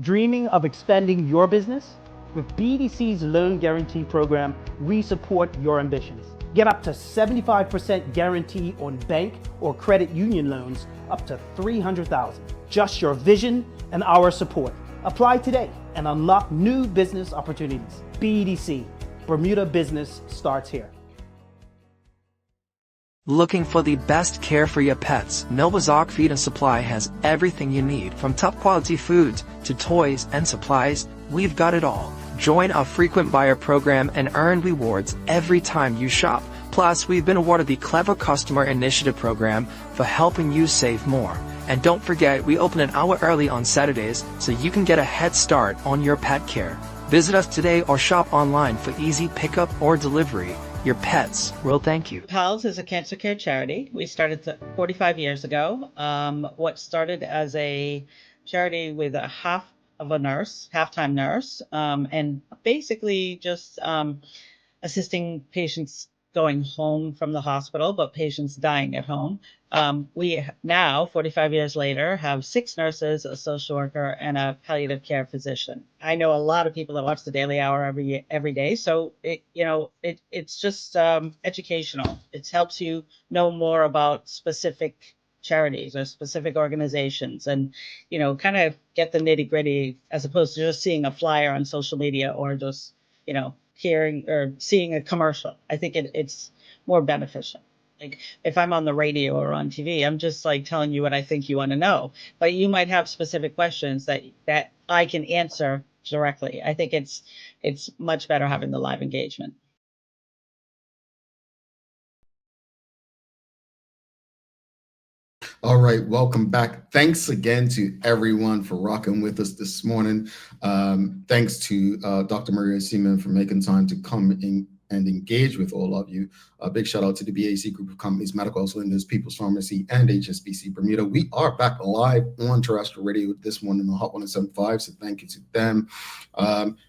Dreaming of expanding your business? With BDC's Loan Guarantee Program, we support your ambitions. Get up to 75% guarantee on bank or credit union loans up to $300,000. Just your vision and our support. Apply today and unlock new business opportunities. BDC, Bermuda Business starts here. Looking for the best care for your pets? Novazok Feed and Supply has everything you need, from top quality foods to toys and supplies. We've got it all. Join our frequent buyer program and earn rewards every time you shop. Plus, we've been awarded the Clever Customer Initiative program for helping you save more. And don't forget, we open an hour early on Saturdays so you can get a head start on your pet care. Visit us today or shop online for easy pickup or delivery. Your pets will thank you. PALS is a cancer care charity. We started 45 years ago. What started as a charity with a half-time nurse, and basically just assisting patients going home from the hospital, but patients dying at home. We now, 45 years later, have 6 nurses, a social worker, and a palliative care physician. I know a lot of people that watch the Daily Hour every day, so it's just educational. It helps you know more about specific charities or specific organizations, and kind of get the nitty-gritty as opposed to just seeing a flyer on social media or just hearing or seeing a commercial. I think it's more beneficial. Like if I'm on the radio or on TV, I'm just like telling you what I think you want to know, but you might have specific questions that I can answer directly. I think it's much better having the live engagement. All right, welcome back. Thanks again to everyone for rocking with us this morning. Thanks to Dr. Maria Seaman for making time to come in and engage with all of you. A big shout out to the BAC Group of Companies, Medical House Lenders, People's Pharmacy, and HSBC Bermuda. We are back live on terrestrial radio this morning on Hot 107.5, so thank you to them.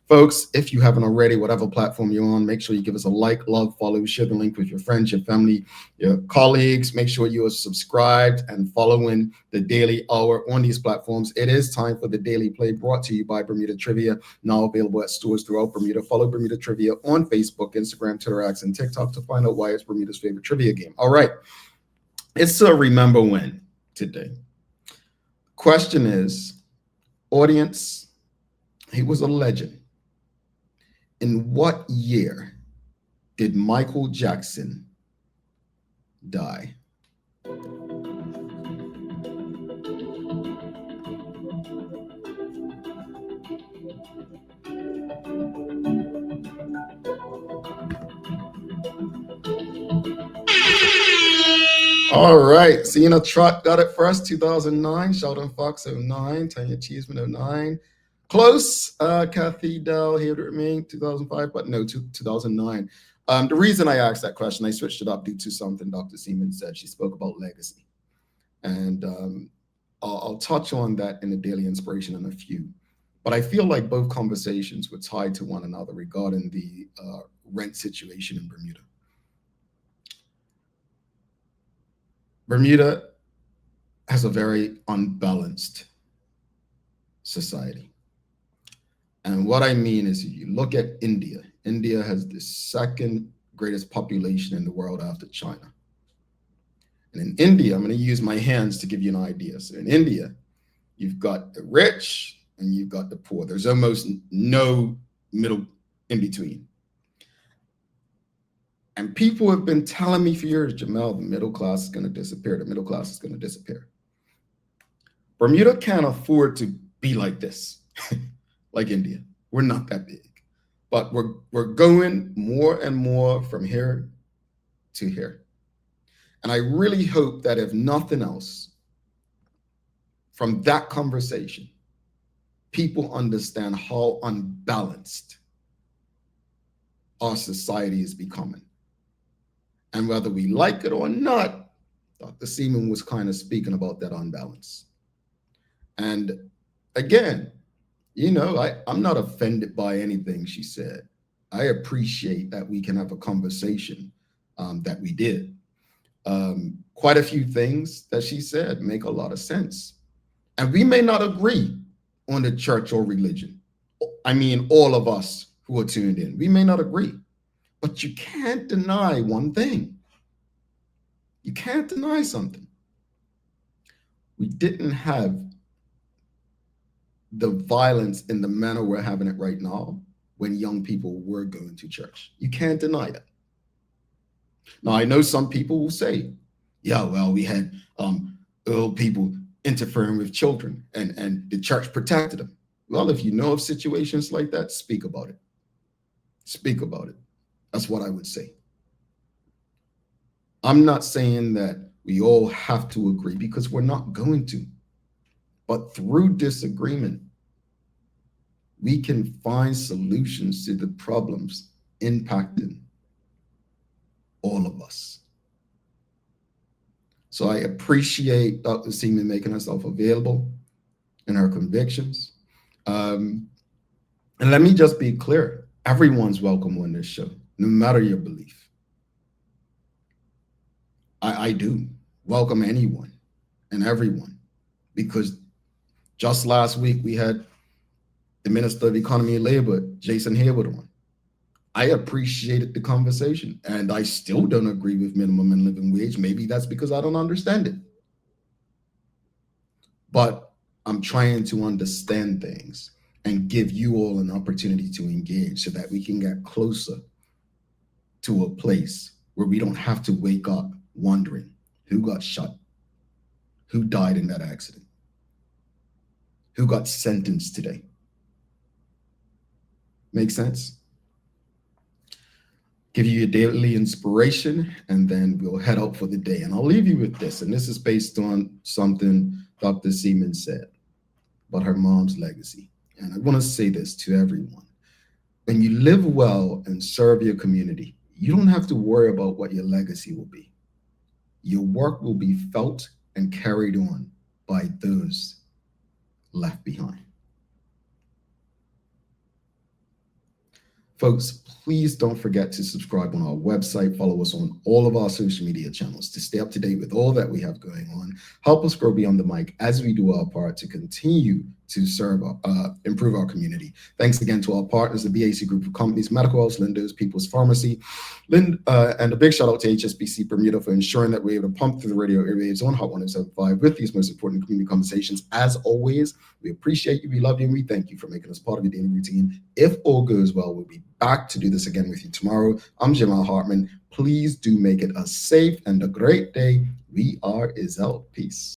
Folks, if you haven't already, whatever platform you're on, make sure you give us a like, love, follow, share the link with your friends, your family, your colleagues. Make sure you are subscribed and following the Daily Hour on these platforms. It is time for the Daily Play, brought to you by Bermuda Trivia, now available at stores throughout Bermuda. Follow Bermuda Trivia on Facebook, Instagram, Twitter, X, and TikTok to find out why it's Bermuda's favorite trivia game. All right, it's a remember when today. Question is, audience, he was a legend. In what year did Michael Jackson die? All right. Cena Trot got it first, 2009. Sheldon Fox, 09. Tanya Cheeseman, 09. Close. Kathy Dell, Here to Remain, 2005, but no, 2009. The reason I asked that question, I switched it up due to something Dr. Seaman said. She spoke about legacy. And I'll touch on that in the Daily Inspiration in a few. But I feel like both conversations were tied to one another regarding the rent situation in Bermuda. Bermuda has a very unbalanced society. And what I mean is, if you look at India, India has the second greatest population in the world after China. And in India, I'm going to use my hands to give you an idea. So in India, you've got the rich and you've got the poor. There's almost no middle in between. And people have been telling me for years, Jamel, the middle class is going to disappear. The middle class is going to disappear. Bermuda can't afford to be like this, like India. We're not that big. But we're going more and more from here to here. And I really hope that if nothing else, from that conversation, people understand how unbalanced our society is becoming. And whether we like it or not, Dr. Seaman was kind of speaking about that unbalance. And again, you know, I'm not offended by anything she said. I appreciate that we can have a conversation that we did. Quite a few things that she said make a lot of sense. And we may not agree on the church or religion. I mean, all of us who are tuned in, we may not agree. But you can't deny one thing. You can't deny something. We didn't have the violence in the manner we're having it right now when young people were going to church. You can't deny that. Now, I know some people will say, yeah, well, we had old people interfering with children and the church protected them. Well, if you know of situations like that, speak about it. Speak about it. That's what I would say. I'm not saying that we all have to agree, because we're not going to. But through disagreement, we can find solutions to the problems impacting all of us. So I appreciate Dr. Seaman making herself available and her convictions. And let me just be clear, everyone's welcome on this show, no matter your belief. I do welcome anyone and everyone, because just last week we had the Minister of Economy and Labor, Jason Hayward, on. I appreciated the conversation, and I still don't agree with minimum and living wage. Maybe that's because I don't understand it. But I'm trying to understand things and give you all an opportunity to engage so that we can get closer to a place where we don't have to wake up wondering who got shot, who died in that accident, who got sentenced today. Make sense? Give you your daily inspiration, and then we'll head out for the day. And I'll leave you with this, and this is based on something Dr. Seaman said about her mom's legacy. And I want to say this to everyone. When you live well and serve your community, you don't have to worry about what your legacy will be. Your work will be felt and carried on by those left behind. Folks, please don't forget to subscribe on our website. Follow us on all of our social media channels to stay up to date with all that we have going on. Help us grow beyond the mic as we do our part to continue to serve, improve our community. Thanks again to our partners, the BAC Group of Companies, Medical House, Lindo's, People's Pharmacy, and a big shout out to HSBC Bermuda for ensuring that we're able to pump through the radio airwaves on Hot 107.5 with these most important community conversations. As always, we appreciate you, we love you, and we thank you for making us part of your daily routine. If all goes well, we'll be back to do this again with you tomorrow. I'm Jamal Hartman. Please do make it a safe and a great day. We are Izelle. Peace.